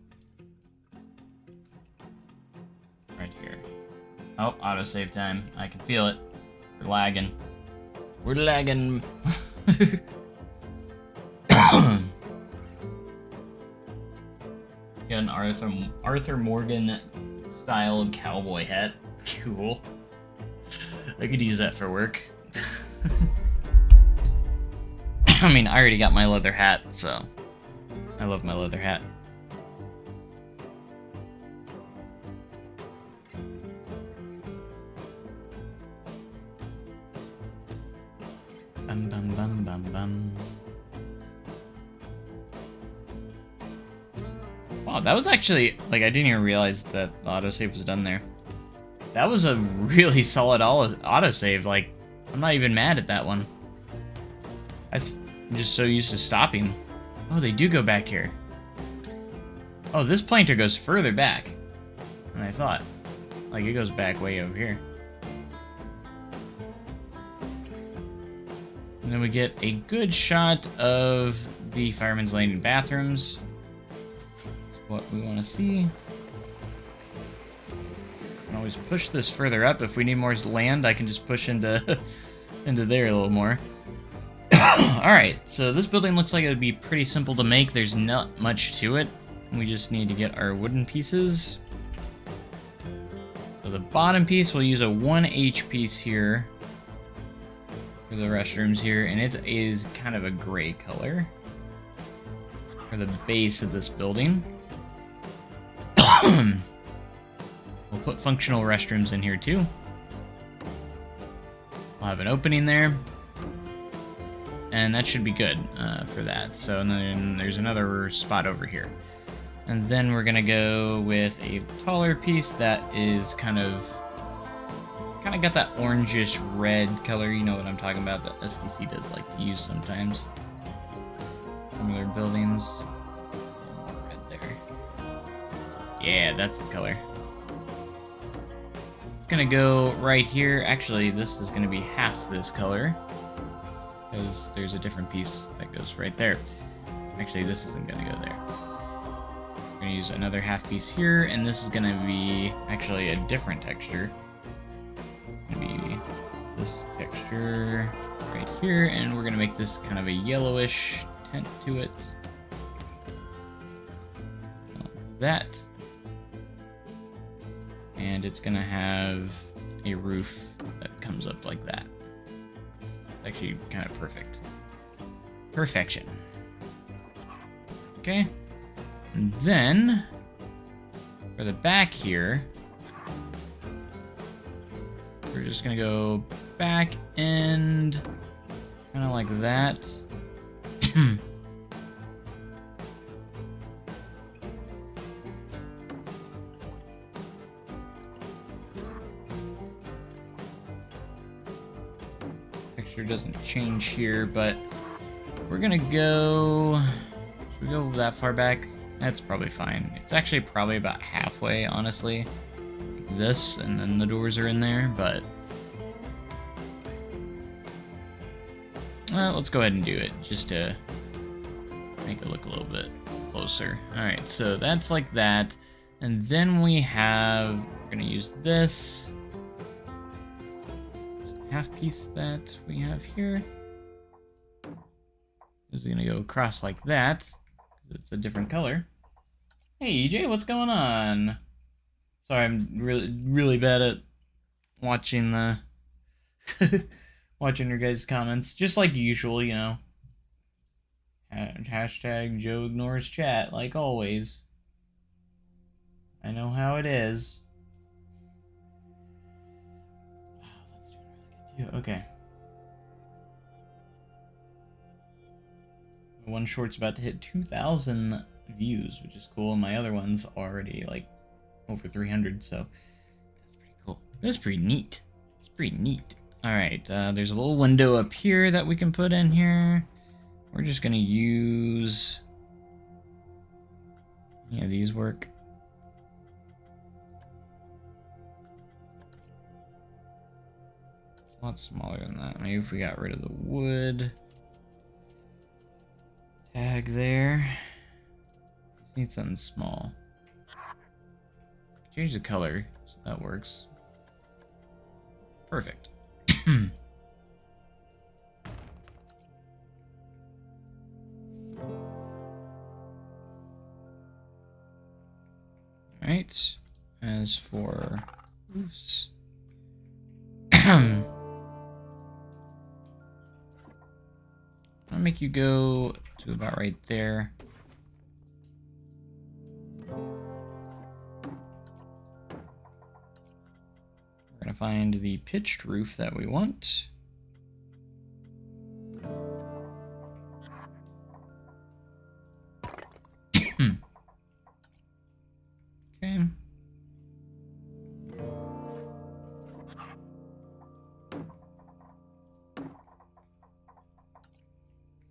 right here. Oh, autosave time. I can feel it. We're lagging. We're lagging. Got an Arthur Morgan style cowboy hat. Cool. I could use that for work. I mean, I already got my leather hat, so I love my leather hat. Bum bum bum bum bum. Wow, that was actually, like, I didn't even realize that the autosave was done there. That was a really solid autosave, like, I'm not even mad at that one. I'm just so used to stopping. Oh, they do go back here. Oh, this planter goes further back than I thought. Like, it goes back way over here. And then we get a good shot of the Fireman's Landing bathrooms. What we want to see. We can always push this further up. If we need more land, I can just push into into there a little more. Alright, so this building looks like it would be pretty simple to make. There's not much to it. We just need to get our wooden pieces. So the bottom piece, we'll use a 1H piece here for the restrooms here, and it is kind of a gray color for the base of this building. We'll put functional restrooms in here too. We'll have an opening there. And that should be good for that. So and then there's another spot over here. And then we're gonna go with a taller piece that is kind of got that orangish red color. You know what I'm talking about, that SDC does like to use sometimes. Similar buildings. Red there. Yeah, that's the color. It's gonna go right here. Actually, this is gonna be half this color, because there's a different piece that goes right there. Actually, this isn't gonna go there. We're gonna use another half piece here, and this is gonna be actually a different texture. It's gonna be this texture right here, and we're gonna make this kind of a yellowish tint to it. Like that. And it's gonna have a roof that comes up like that. Actually kind of perfect. Perfection. Okay. And then for the back here, we're just gonna go back and kind of like that. Texture doesn't change here, but we're gonna go. Should we go that far back? That's probably fine. It's actually probably about halfway, honestly. This, and then the doors are in there, but... Well, let's go ahead and do it, just to make it look a little bit closer. Alright, so that's like that. And then we have... We're going to use this. Half piece that we have here. Is going to go across like that. It's a different color. Hey, EJ, what's going on? Sorry, I'm really bad at watching the... watching your guys' comments. Just like usual, you know. Hashtag Joe ignores chat, like always. I know how it is. Wow, that's doing really good too. Okay. One short's about to hit 2,000 views, which is cool, and my other one's already like over 300, so that's pretty cool. That's pretty neat. It's pretty neat. Alright, there's a little window up here that we can put in here. We're just gonna use... Yeah, these work. It's a lot smaller than that. Maybe if we got rid of the wood tag there. Just need something small. Change the color, so that works. Perfect. Alright, as for roofs, I'll make you go to about right there. We're gonna find the pitched roof that we want. Okay.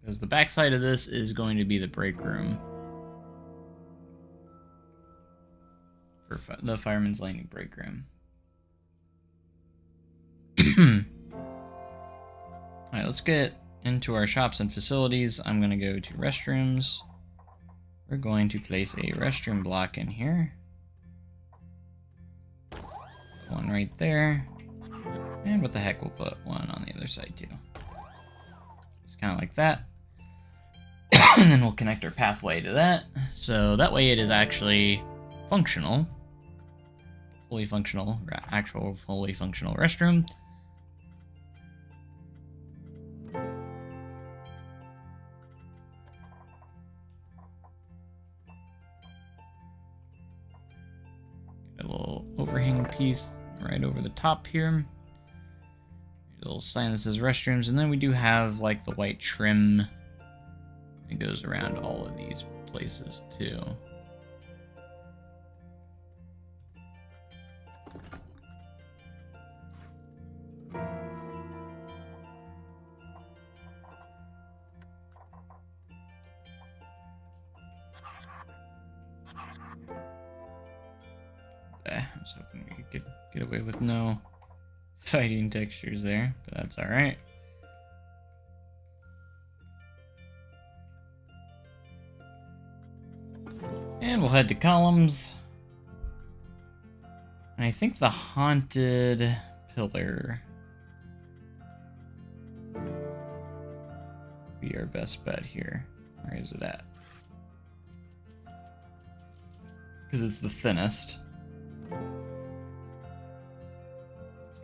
Because the backside of this is going to be the break room for the Fireman's Landing break room. Alright, let's get into our shops and facilities. I'm going to go to restrooms. We're going to place a restroom block in here. One right there. And what the heck, we'll put one on the other side too. Just kind of like that. And then we'll connect our pathway to that. So that way it is actually functional. Fully functional, actual fully functional restroom. Get a little overhang piece right over the top here. A little sign that says restrooms, and then we do have like the white trim. It goes around all of these places too. I was hoping we could get away with no fighting textures there, but that's alright. And we'll head to columns. And I think the haunted pillar would be our best bet here. Where is it at? Because it's the thinnest. That's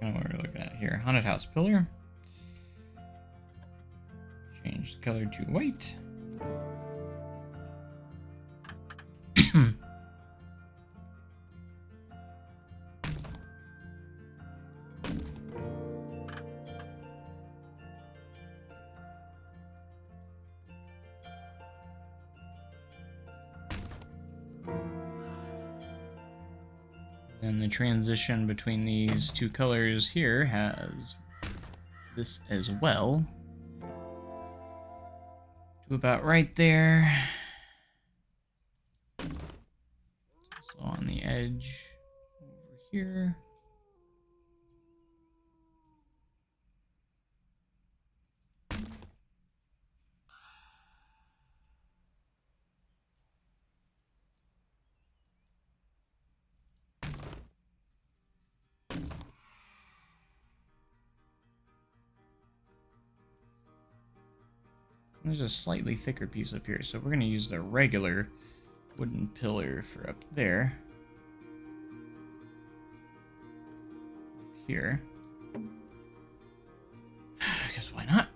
kind of what we're looking at here. Haunted house pillar. Change the color to white. And the transition between these two colors here has this as well. To about right there. here. There's a slightly thicker piece up here, so we're going to use the regular wooden pillar for up there. Here. I guess why not?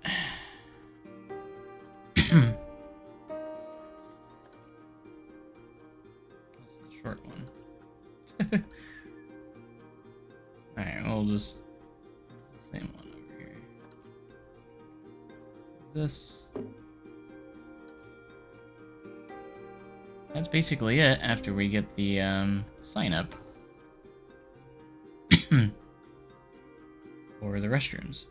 That's the short one. Alright, we'll just... It's the same one over here. This... That's basically it after we get the sign up for the restrooms.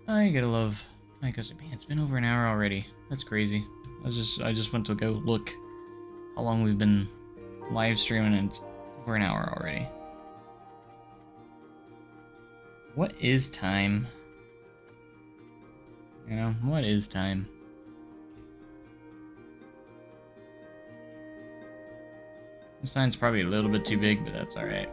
I gotta love. Man, it's been over an hour already. That's crazy. I just went to go look how long we've been live streaming, and it's over an hour already. What is time? You know, what is time? This sign's probably a little bit too big, but that's alright.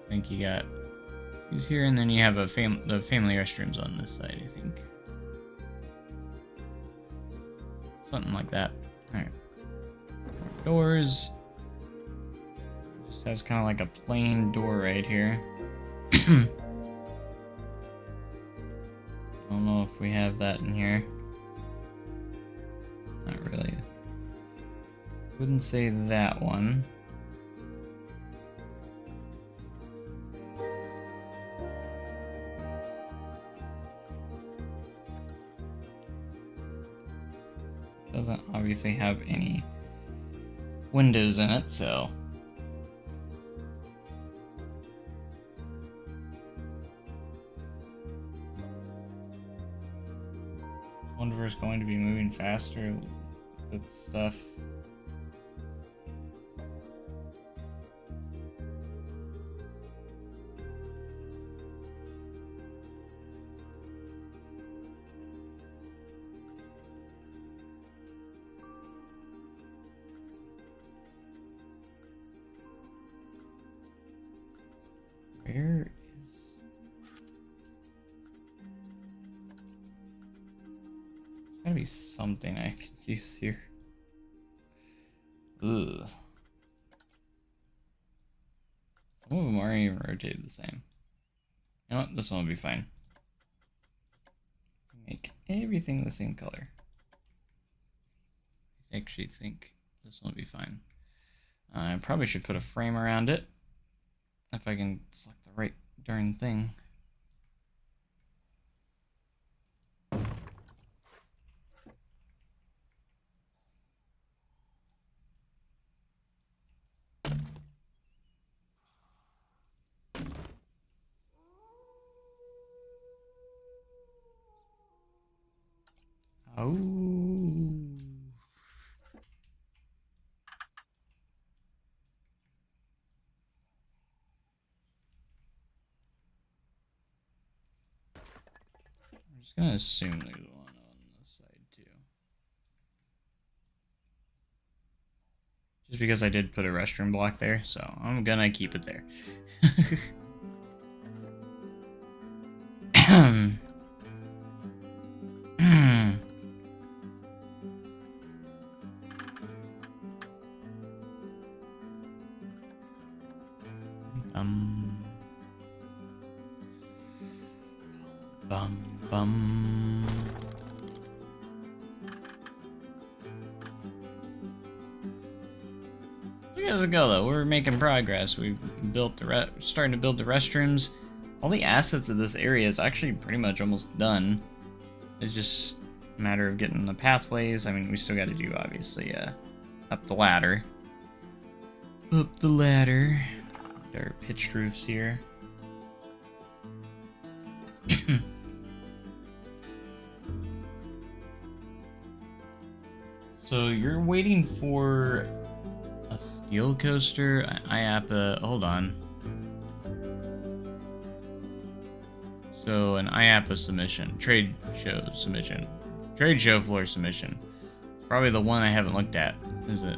I think you got these here, and then you have the family restrooms on this side, I think. Something like that. Alright. Doors. Just has kind of like a plain door right here. I don't know if we have that in here. Not really. Wouldn't say that one. Doesn't obviously have any windows in it, so I wonder if it's going to be moving faster with stuff. Where is... There's gotta be something I could use here. Ugh. Some of them aren't even rotated the same. You know what? This one will be fine. Make everything the same color. I actually think this one will be fine. I probably should put a frame around it. If I can select the right darn thing. Oh. I'm just gonna assume there's one on this side too. Just because I did put a restroom block there, so I'm gonna keep it there. Bum. at us go though. We're making progress. We've built starting to build the restrooms. All the assets of this area is actually pretty much almost done. It's just a matter of getting the pathways. I mean, we still got to do obviously up the ladder. Up the ladder. Our pitched roofs here. So you're waiting for a steel coaster? IAPA, hold on. So an IAPA submission, trade show submission, trade show floor submission. Probably the one I haven't looked at, is it?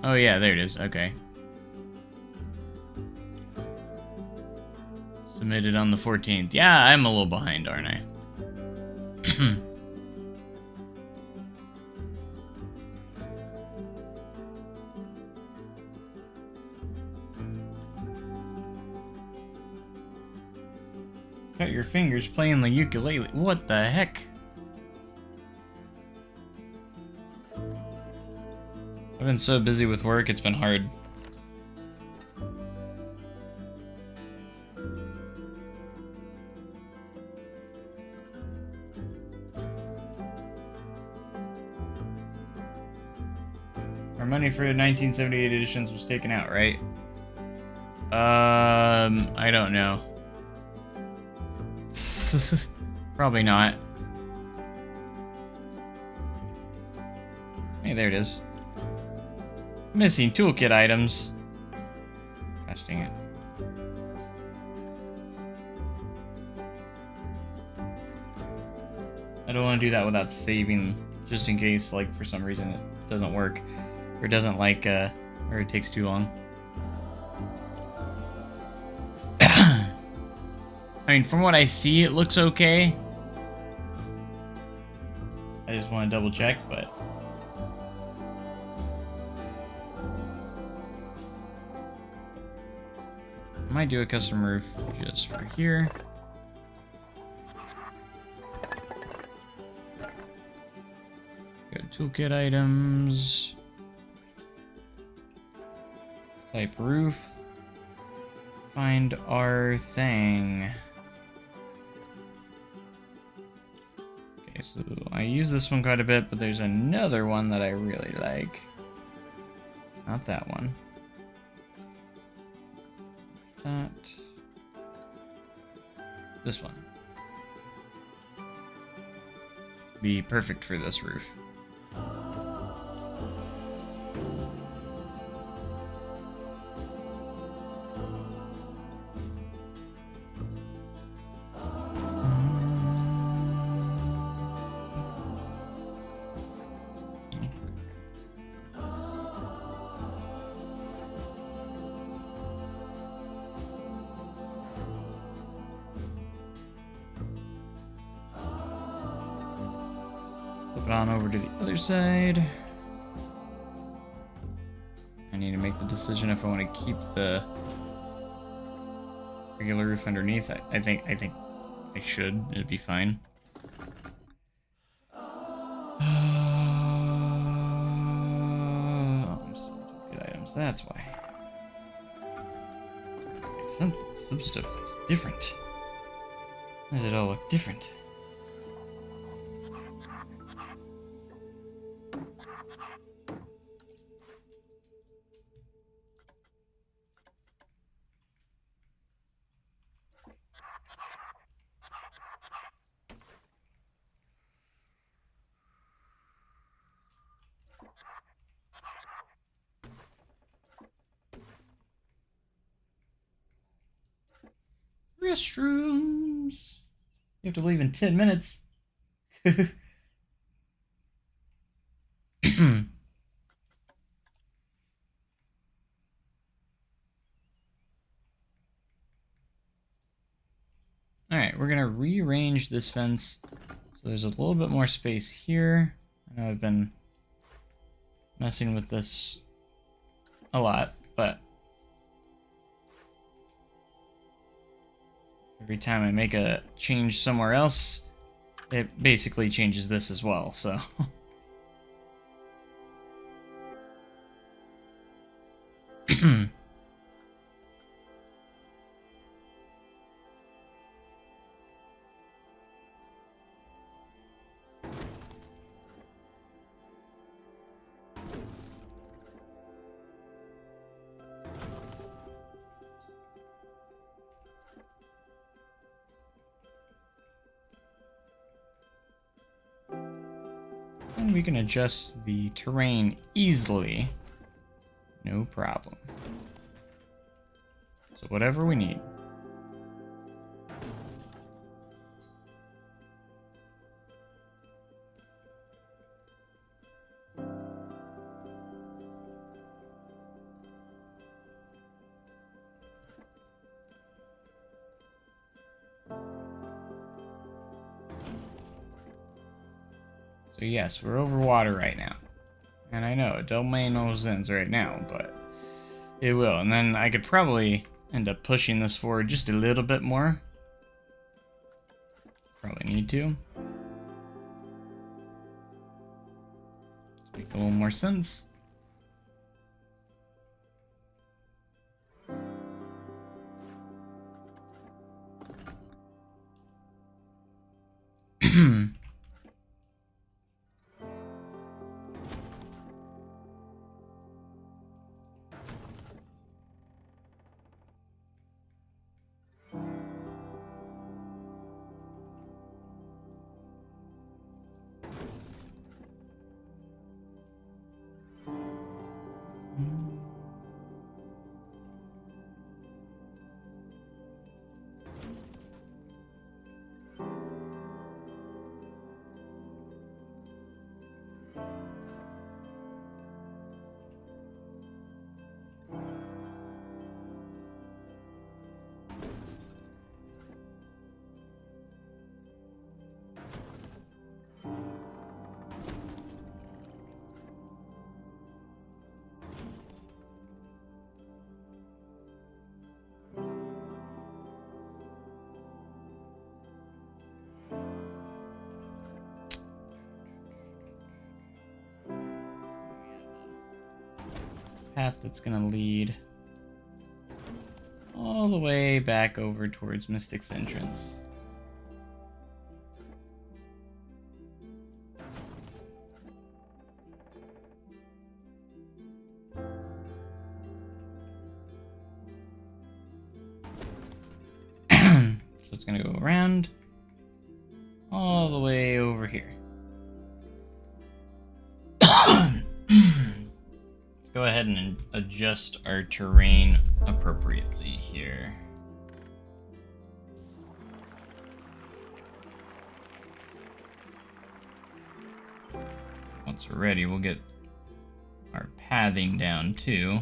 Oh yeah, there it is, okay. Submitted on the 14th. Yeah, I'm a little behind, aren't I? Cut your fingers playing the ukulele. What the heck? I've been so busy with work, it's been hard. Our money for the 1978 editions was taken out, right? I don't know. Probably not. Hey, there it is. Missing toolkit items. Gosh dang it. I don't want to do that without saving, just in case, like, for some reason it doesn't work. Or it doesn't like, or it takes too long. I mean, from what I see, it looks okay. I just want to double check, but... I might do a custom roof just for here. Go to toolkit items. Type roof. Find our thing. Okay, so I use this one quite a bit, but there's another one that I really like. Not that one. That. This one. Be perfect for this roof. Flip it on over to the other side. I need to make the decision if I want to keep the regular roof underneath. I think I should. It'd be fine. I'm still good items. That's why. Some stuff looks different. Why does it all look different? Restrooms. You have to leave in 10 minutes. Alright, we're gonna rearrange this fence so there's a little bit more space here. I know I've been messing with this a lot, but every time I make a change somewhere else, it basically changes this as well, so. And we can adjust the terrain easily. No problem. So whatever we need. So yes, we're over water right now. And I know, it don't make no sense right now, but it will. And then I could probably end up pushing this forward just a little bit more. Probably need to. Make a little more sense. Path that's gonna lead all the way back over towards Mystic's entrance. So it's gonna go around all the way over here. Go ahead and adjust our terrain appropriately here. Once we're ready, we'll get our pathing down too.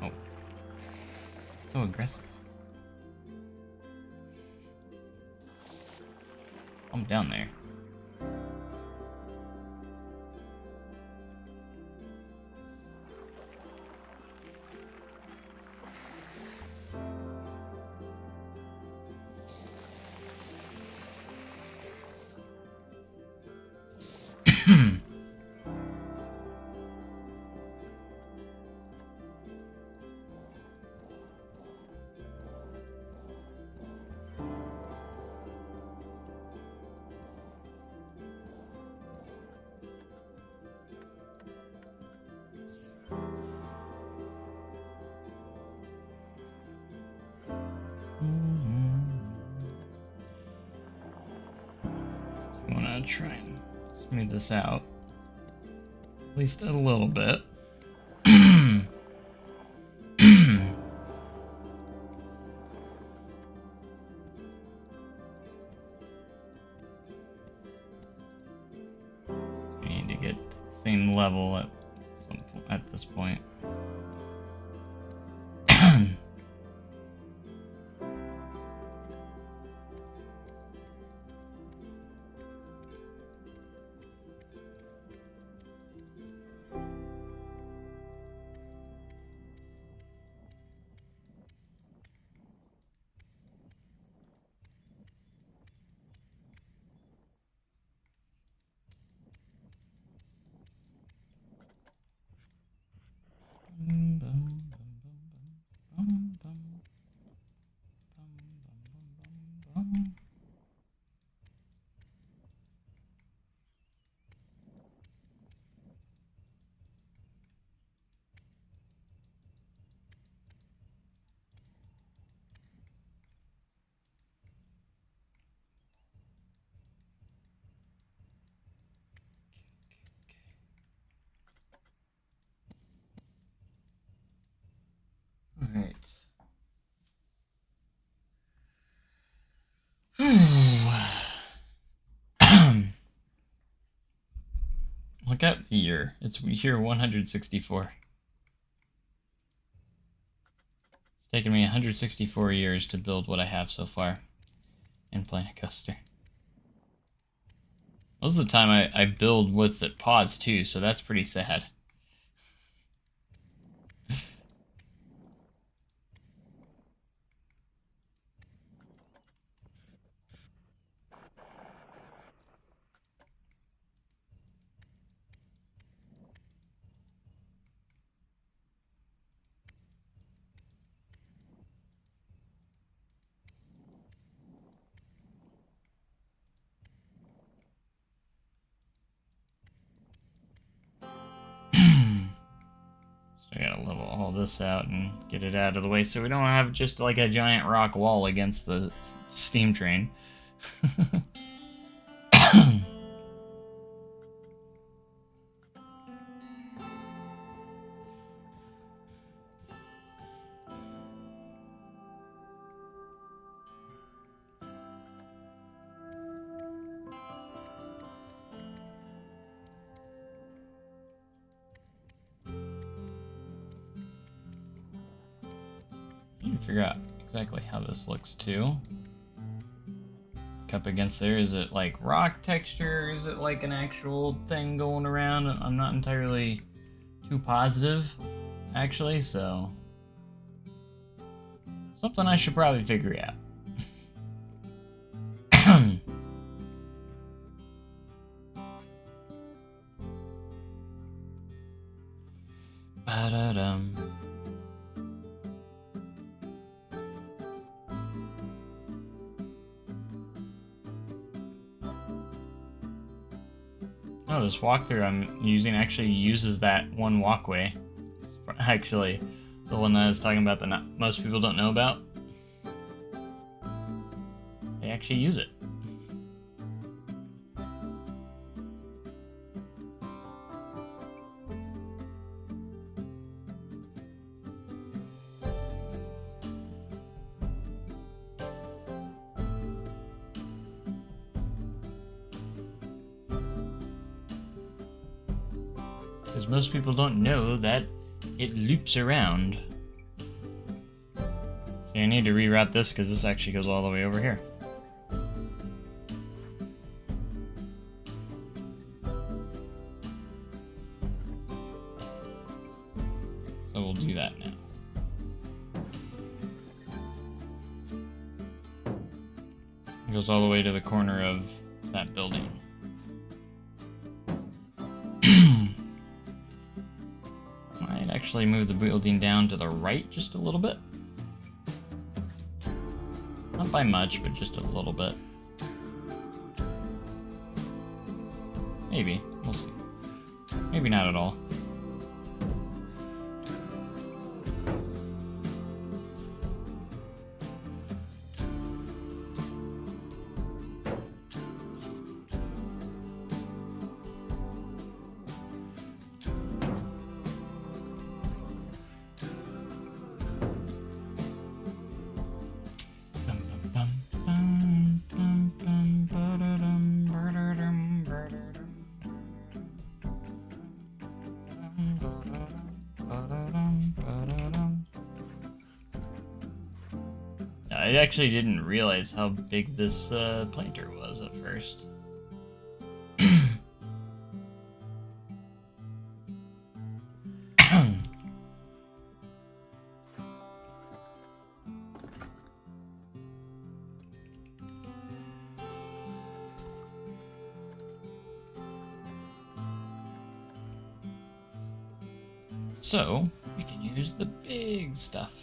Oh. So aggressive. I'm down there. So we want to try and smooth this out, at least a little bit. So we need to get the same level at at this point. Look at the year. It's year 164. It's taken me 164 years to build what I have so far in Planet Coaster. Most of the time I build with it paused too, so that's pretty sad. I gotta level all this out and get it out of the way so we don't have just like a giant rock wall against the steam train. Figure out exactly how this looks too. Up against there, is it like rock texture? Is it like an actual thing going around? I'm not entirely too positive, actually, so something I should probably figure out. Ba-da-dum. Oh, this walkthrough I'm using actually uses that one walkway. Actually, the one that I was talking about that most people don't know about. They actually use it. Because most people don't know that it loops around. So I need to reroute this because this actually goes all the way over here. So we'll do that now. It goes all the way to the corner of that building. Actually move the building down to the right just a little bit. Not by much, but just a little bit. Maybe. We'll see. Maybe not at all. I actually didn't realize how big this planter was at first. So, we can use the big stuff.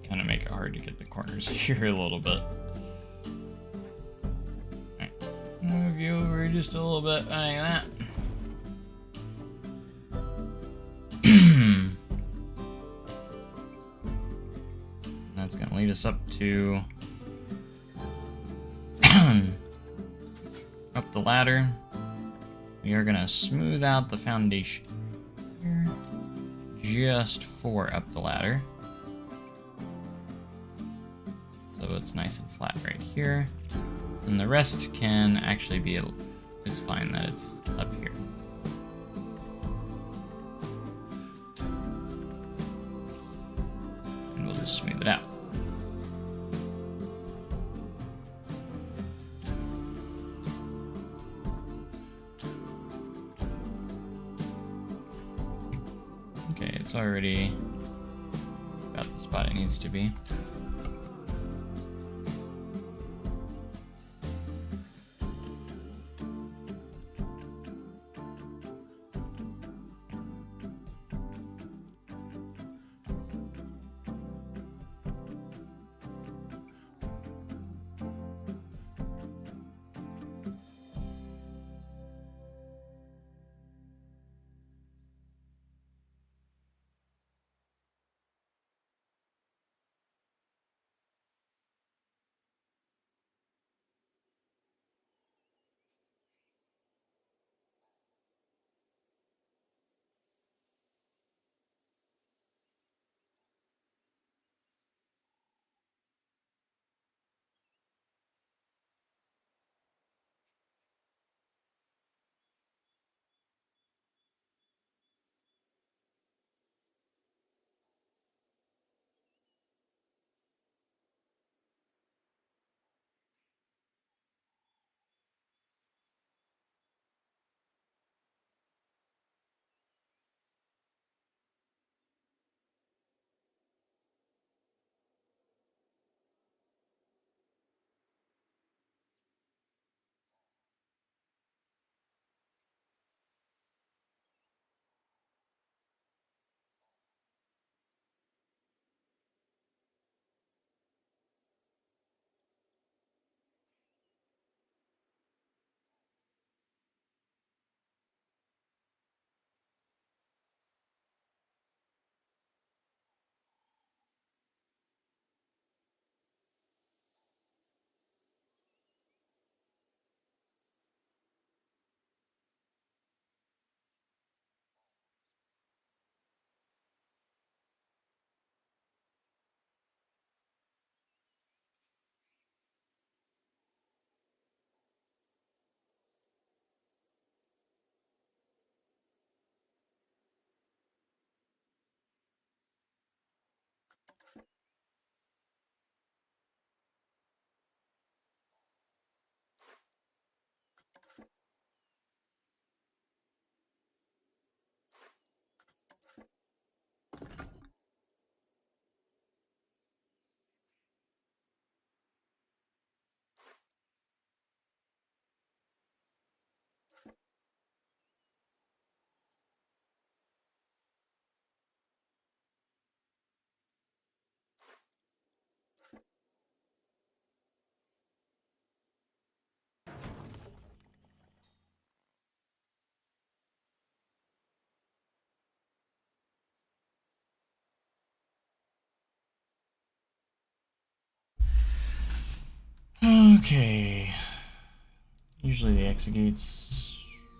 Kind of make it hard to get the corners here a little bit. Right. Move you over just a little bit like that. That's gonna lead us up to the ladder, we are gonna smooth out the foundation here, just 4 up the ladder. So it's nice and flat right here. And the rest can actually be, it's fine that it's up here. And we'll just smooth it out. Okay, it's already about the spot it needs to be. Okay. Usually the exit gate's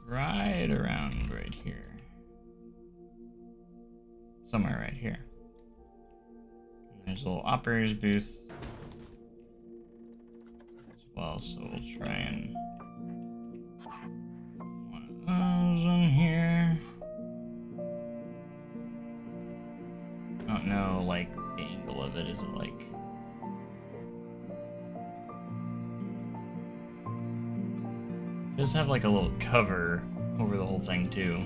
right around right here. Somewhere right here. And there's a little operator's booth as well, so we'll try and one of those in here. I don't know, like, the angle of it. Is it like... It does have like a little cover over the whole thing too.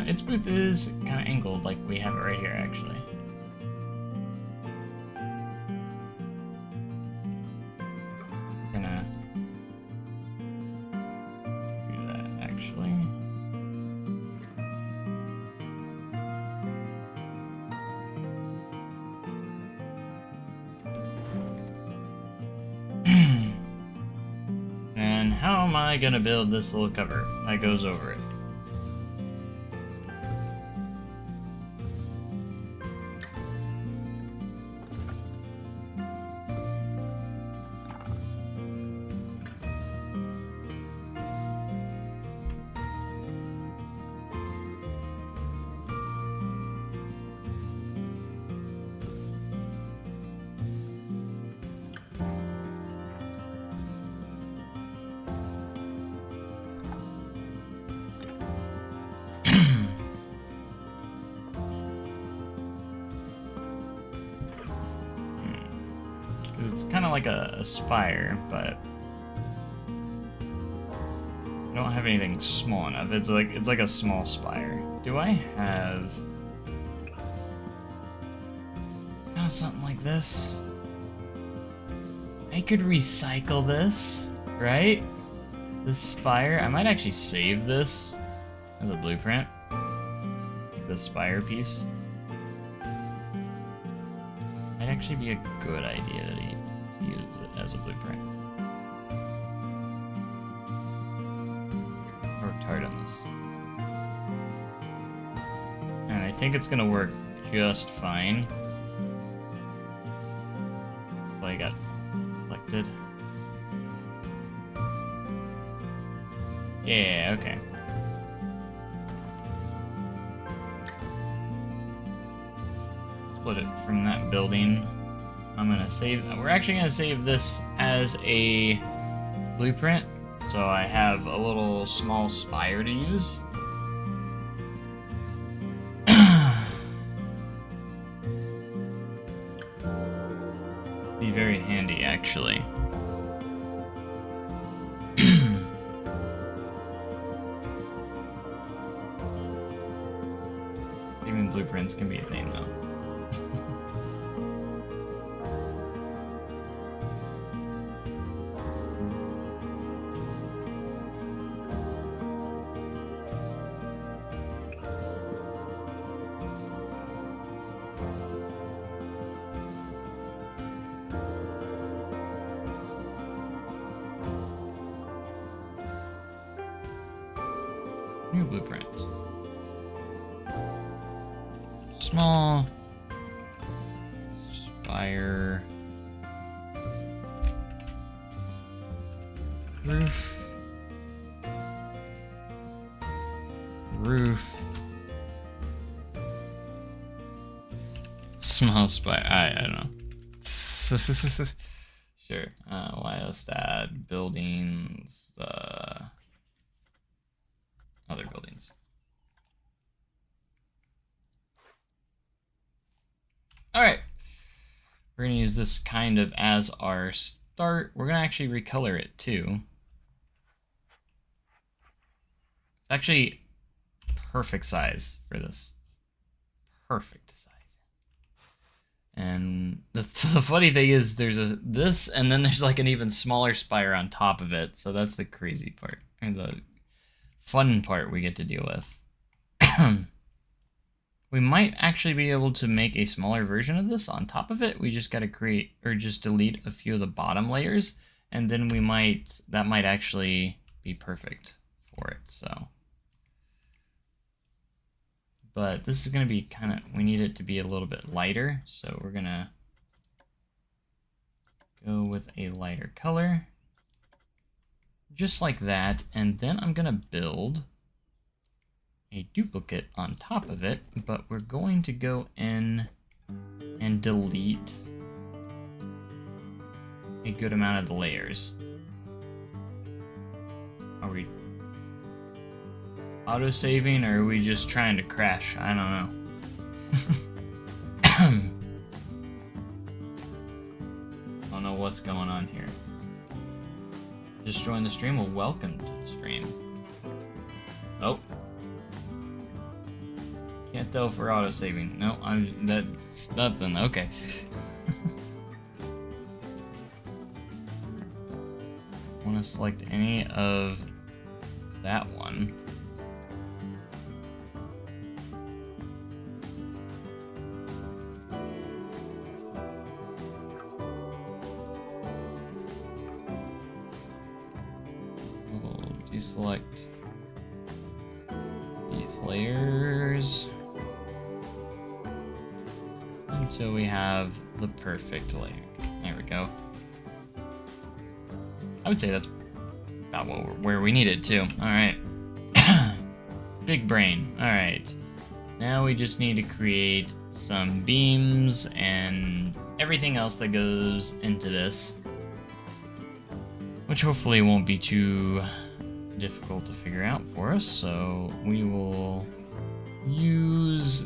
Its booth is kind of angled, like we have it right here actually. Gonna do that actually. And how am I gonna build this little cover that goes over it? like a spire, but I don't have anything small enough. It's like a small spire. Do I have something like this? I could recycle this, right? This spire. I might actually save this as a blueprint. The spire piece. Might actually be a good idea to use it as a blueprint. I worked hard on this. And I think it's gonna work just fine. Well, I got selected. Yeah, okay. Split it from that building. I'm gonna save. We're actually gonna save this as a blueprint, so I have a little small spire to use. Be very handy, actually. Even blueprints can be a thing, though. New blueprint. Small spire roof small spire. I don't know. Sure. Biostat buildings. Other buildings. Alright, we're going to use this kind of as our start. We're going to actually recolor it too. It's actually perfect size for this. Perfect size. And the funny thing is there's this and then there's like an even smaller spire on top of it. So that's the crazy part, or the fun part we get to deal with. We might actually be able to make a smaller version of this on top of it. We just got to create, or just delete a few of the bottom layers, and then that might actually be perfect for it, so. But this is going to be we need it to be a little bit lighter, so we're going to go with a lighter color. Just like that, and then I'm going to build a duplicate on top of it, but we're going to go in and delete a good amount of the layers. Are we auto-saving, or are we just trying to crash? I don't know. I don't know what's going on here. Just join the stream? Well, welcome to the stream. Oh. Can't tell for auto-saving. No, that's nothing. Okay. Want to select any of that one. We'll deselect these layers until we have the perfect layer. There we go. I would say that's about where we need it too. Alright. Big brain. Alright. Now we just need to create some beams and everything else that goes into this, which hopefully won't be too difficult to figure out for us. So we will use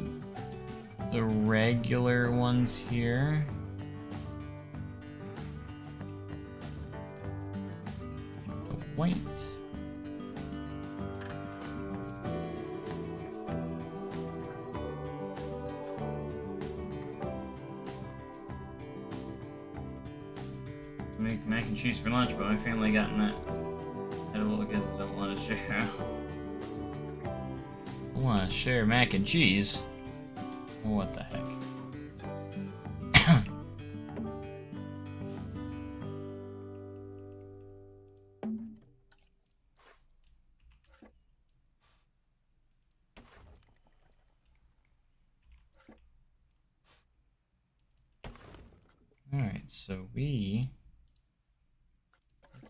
the regular ones here. white. Make mac and cheese for lunch, but my family got in that. Had a little kids that don't want to share. I want to share mac and cheese. What the heck? Alright, so let's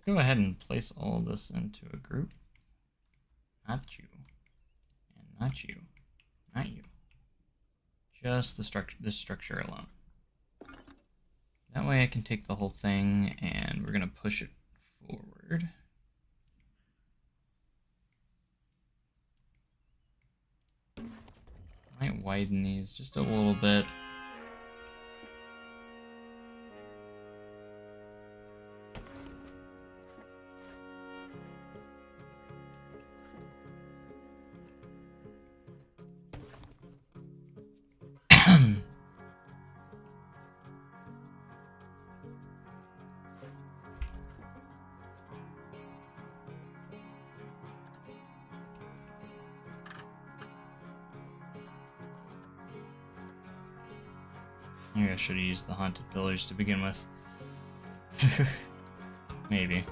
go ahead and place all this into a group. Not you. And not you. Not you. Just this structure alone. That way I can take the whole thing and we're gonna push it forward. Might widen these just a little bit. Maybe I should have used the haunted pillars to begin with. Maybe.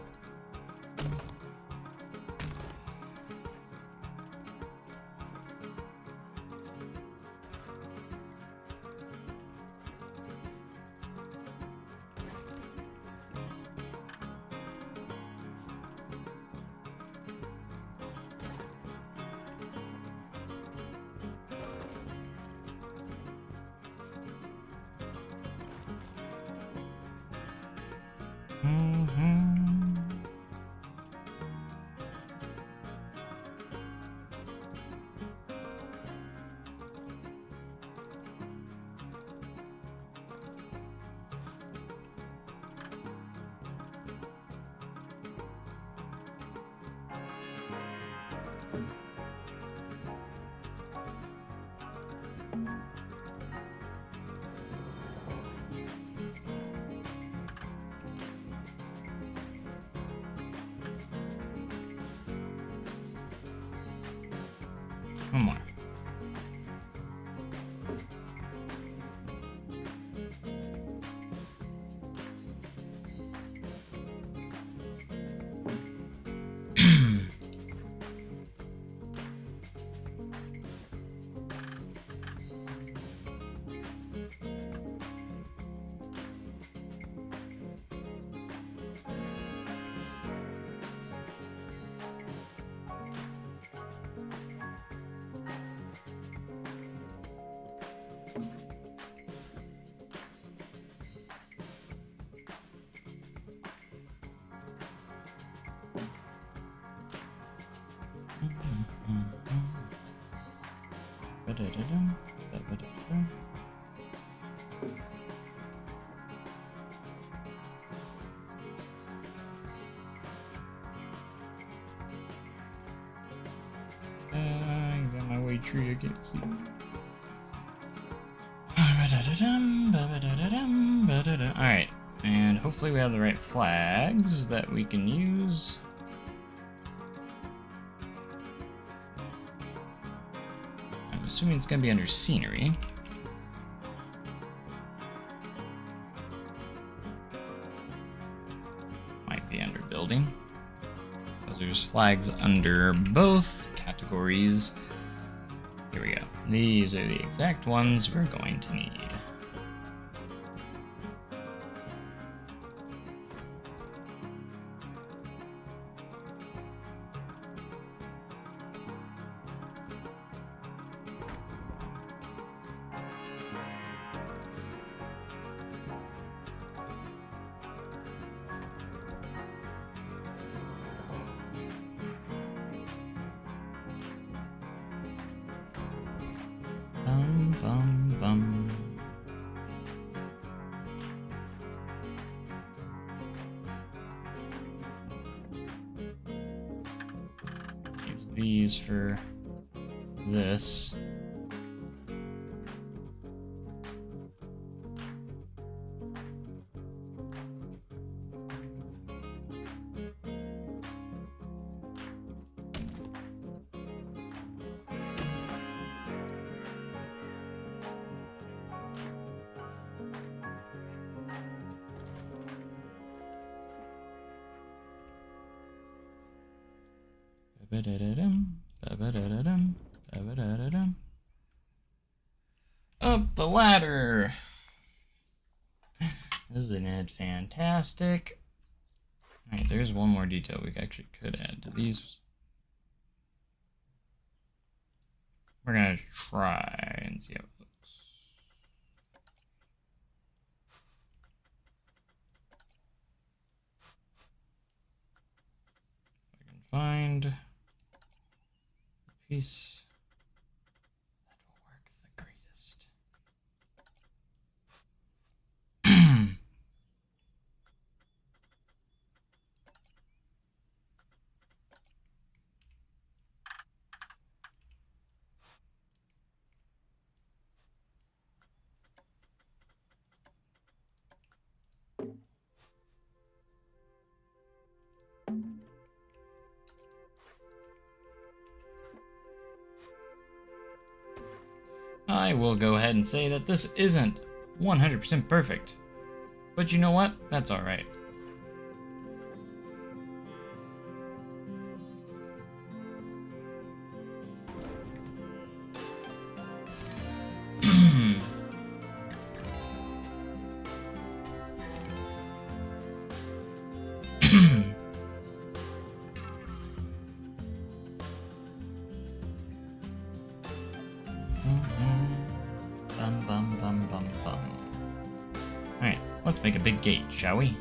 One more. I got my way tree, I can't see. Alright, and hopefully we have the right flags that we can use. I'm assuming it's going to be under scenery. Might be under building. Because there's flags under both categories. Here we go. These are the exact ones we're going to need. Bum, bum, bum. these for this. Up the ladder! Isn't it fantastic? Alright, there's one more detail we actually could add to these. We're gonna try and see how it looks. If I can find a piece that will work the greatest. I will go ahead and say that this isn't 100% perfect. But you know what? That's alright. Alright, let's make a big gate, shall we?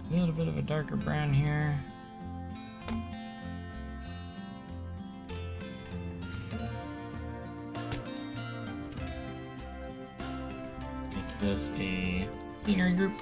A little bit of a darker brown here. Make this a scenery group.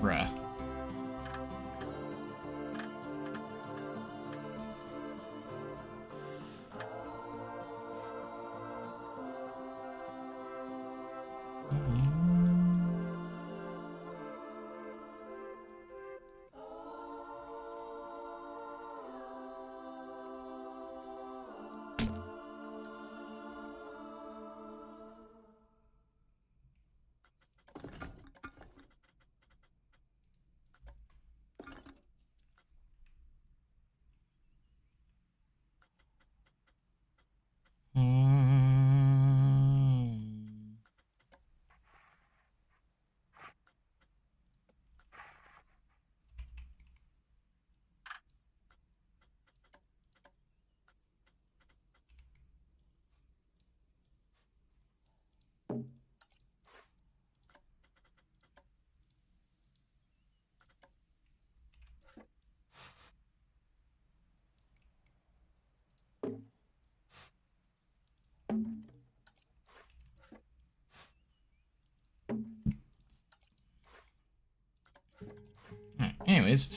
Bruh. Anyways.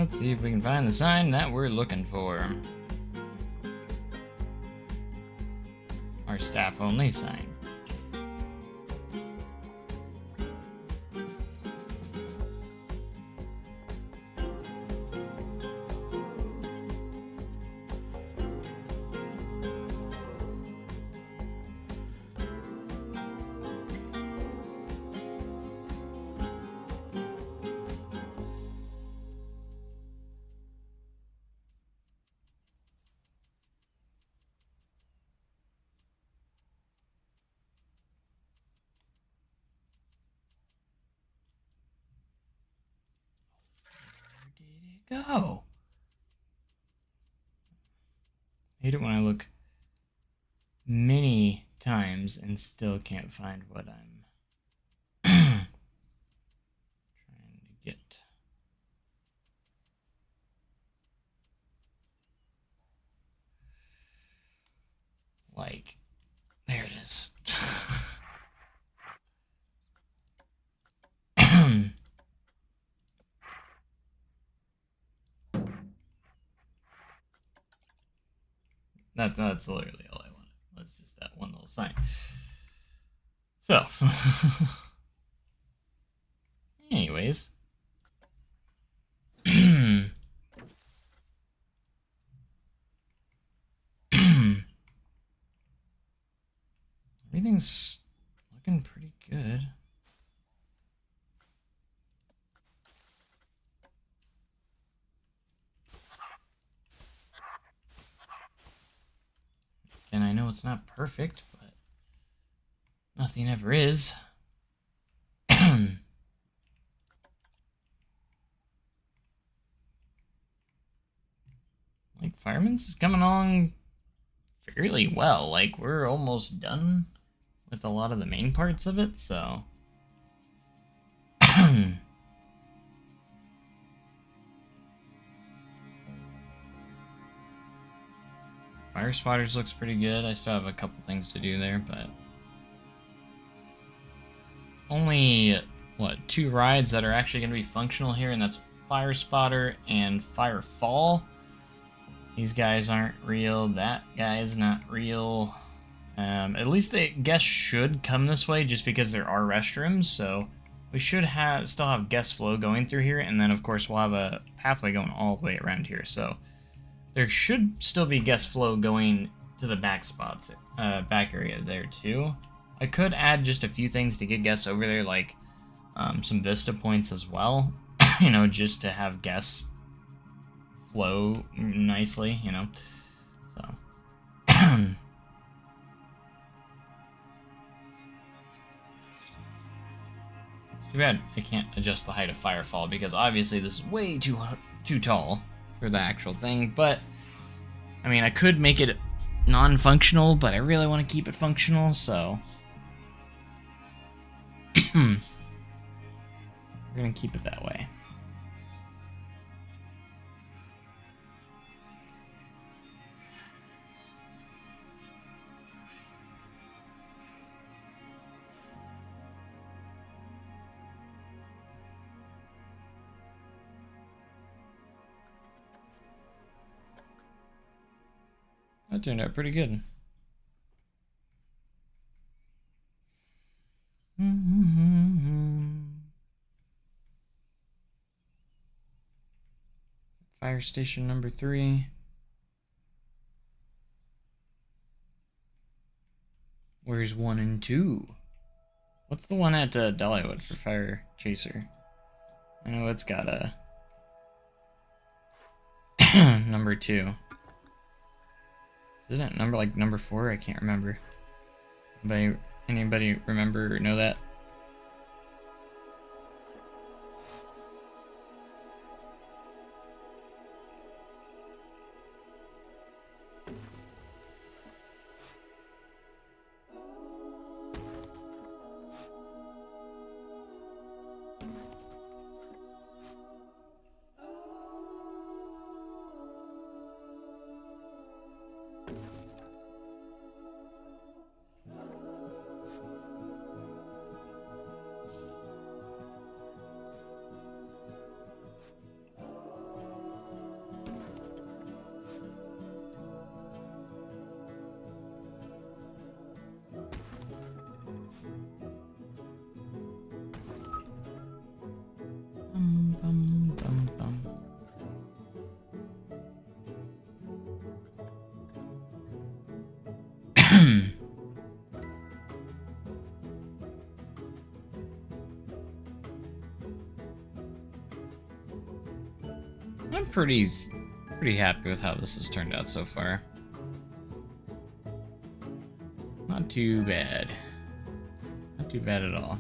Let's see if we can find the sign that we're looking for. Our staff-only sign. Go. I hate it when I look many times and still can't find what I'm trying to get. Like, there it is. That's literally all I wanted. That's just that one little sign. So, anyways. Everything's looking pretty good. And I know it's not perfect, but nothing ever is. Like, Fireman's is coming along fairly well. Like, we're almost done with a lot of the main parts of it, so... Fire spotters looks pretty good. I still have a couple things to do there, but... Only, what, 2 rides that are actually going to be functional here, and that's Fire Spotter and Fire Fall. These guys aren't real. That guy is not real. At least the guests should come this way just because there are restrooms, so we should still have guest flow going through here, and then of course we'll have a pathway going all the way around here, so there should still be guest flow going to the back spots, back area there too. I could add just a few things to get guests over there, like some vista points as well, you know, just to have guests flow nicely, you know, so. Too bad I can't adjust the height of Firefall, because obviously this is way too tall for the actual thing, but, I mean, I could make it non-functional, but I really want to keep it functional, so. We're gonna keep it that way. That turned out pretty good. Fire station number 3. Where's 1 and 2? What's the one at Dollywood for Fire Chaser? I know it's got a number 2. Isn't it number 4? I can't remember. Anybody remember or know that? I'm pretty happy with how this has turned out so far. Not too bad. Not too bad at all.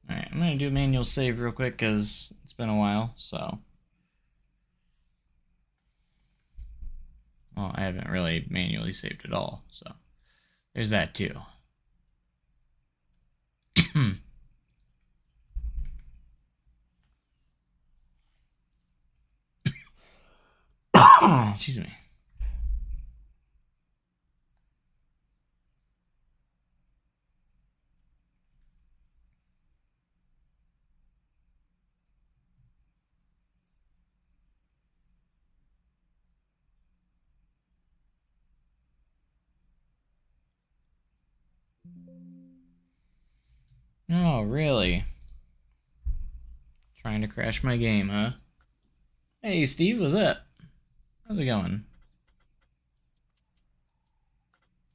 Alright, I'm gonna do a manual save real quick because it's been a while, so. Well, I haven't really manually saved at all, so there's that too. Excuse me. Oh, really? Trying to crash my game, huh? Hey, Steve, what's up? How's it going?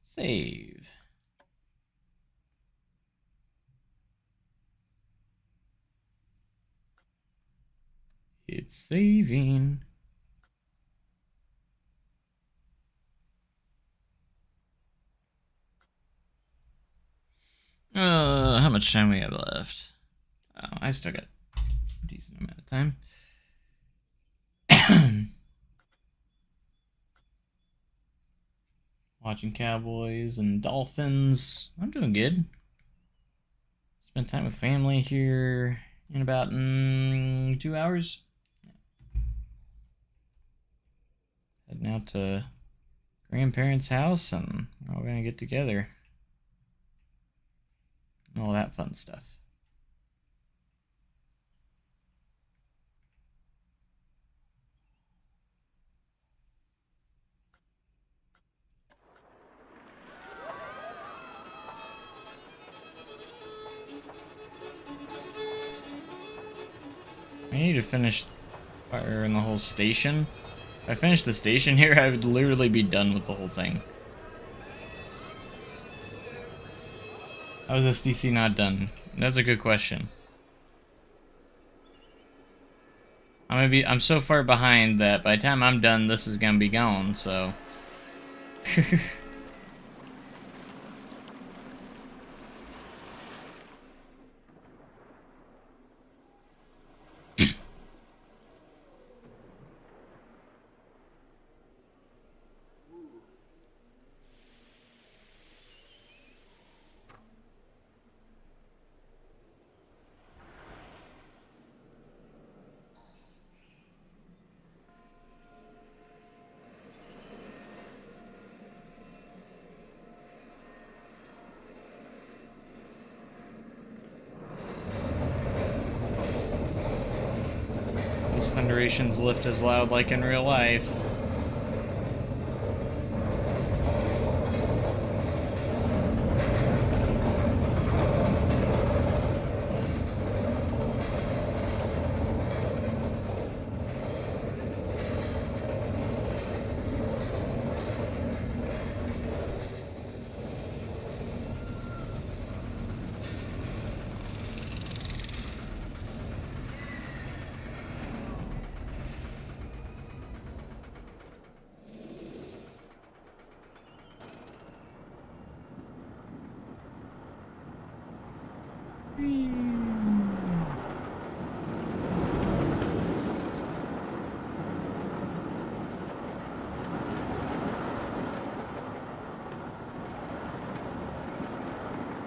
Save. It's saving. How much time we have left? Oh, I still got a decent amount of time. Watching Cowboys and Dolphins. I'm doing good. Spend time with family here in about 2 hours. Heading out to grandparents' house and we're all gonna get together. And all that fun stuff. I need to finish firing the whole station. If I finish the station here, I would literally be done with the whole thing. How is SDC not done? That's a good question. I'm so far behind that by the time I'm done, this is gonna be gone, so. Those thunderations lift as loud like in real life.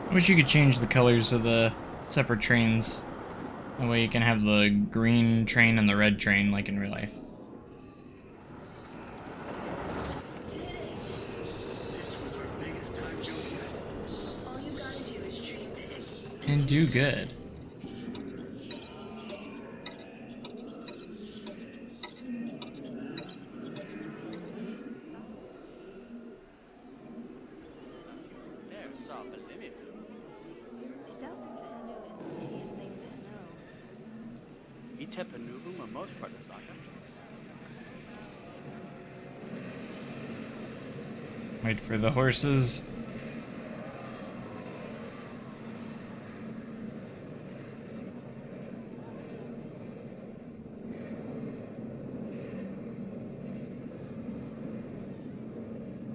I wish you could change the colors of the separate trains. That way you can have the green train and the red train like in real life. This was our biggest time jump yet. All you gotta do is dream big. And do good. Wait for the horses.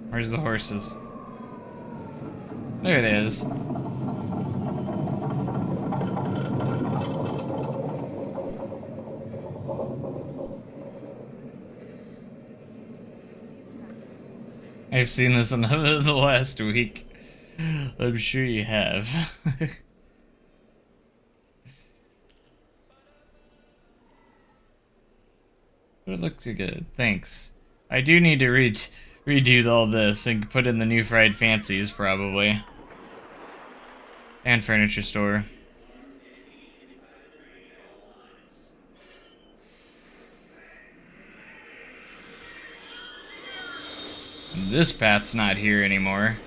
Where's the horses? There it is. I've seen this in the last week. I'm sure you have. It looked good. Thanks. I do need to redo all this and put in the new fried fancies, probably. And furniture store. This path's not here anymore.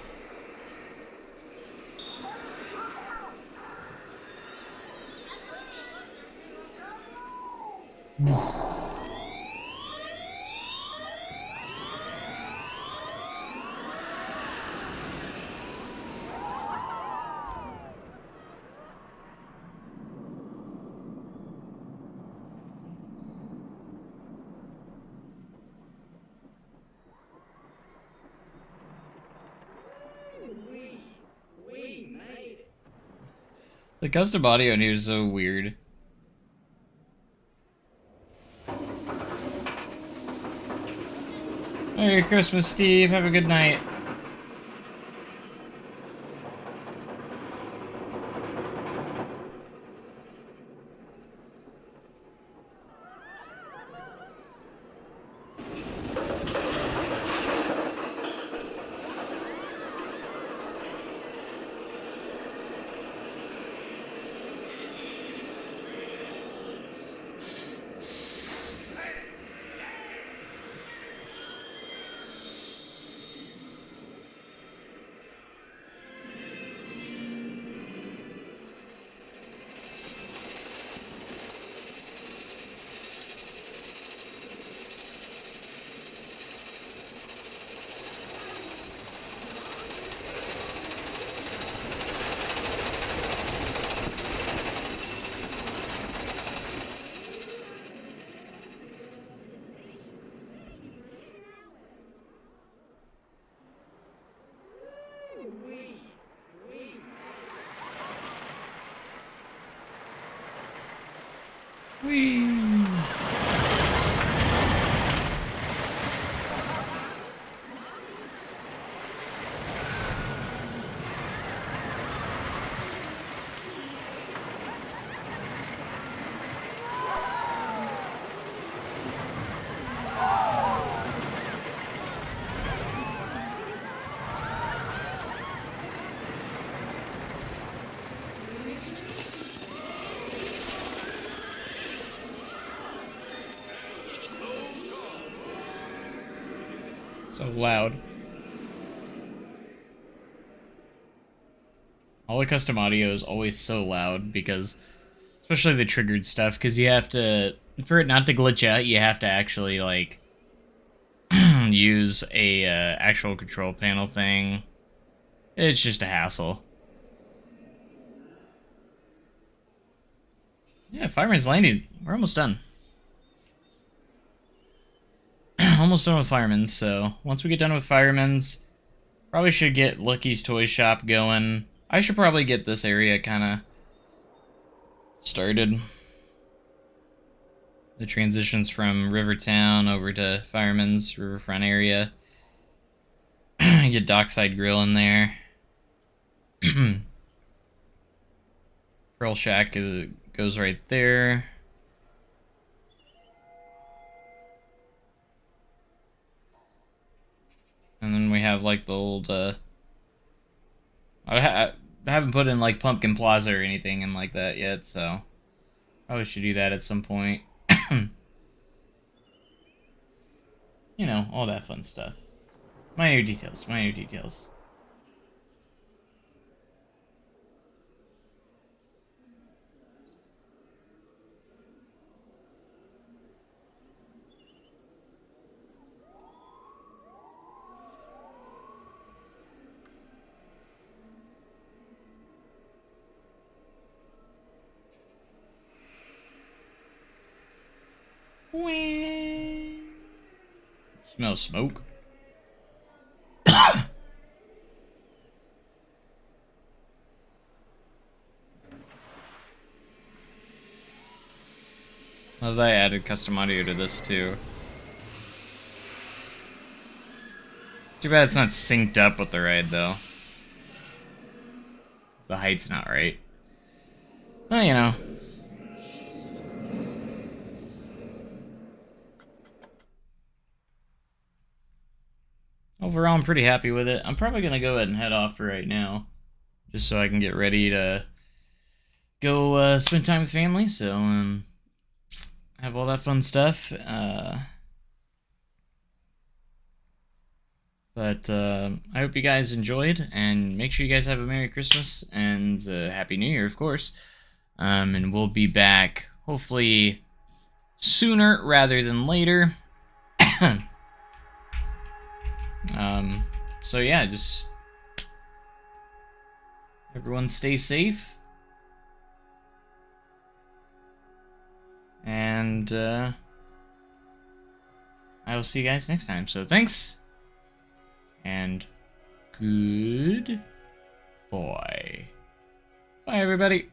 The custom audio in here is so weird. Merry Christmas, Steve. Have a good night. Whee! So loud. All the custom audio is always so loud because, especially the triggered stuff, because you have to, for it not to glitch out, you have to actually, like, use a actual control panel thing. It's just a hassle. Yeah, Fireman's landing. We're almost done. Almost done with Fireman's, so once we get done with Fireman's, probably should get Lucky's Toy Shop going. I should probably get this area kind of started. The transitions from Rivertown over to Fireman's Riverfront area. Get Dockside Grill in there. Pearl Shack goes right there. And then we have like the old I haven't put in like Pumpkin Plaza or anything in like that yet, so probably should do that at some point. You know, all that fun stuff. Minor details, minor details. Smell smoke. As I added custom audio to this too. Too bad it's not synced up with the ride though. The height's not right. Well, you know. Overall, I'm pretty happy with it. I'm probably gonna go ahead and head off for right now, just so I can get ready to go spend time with family. So have all that fun stuff. But I hope you guys enjoyed, and make sure you guys have a Merry Christmas and Happy New Year, of course. And we'll be back hopefully sooner rather than later. So yeah, just everyone stay safe. And I will see you guys next time. So thanks. And good boy. Bye, everybody.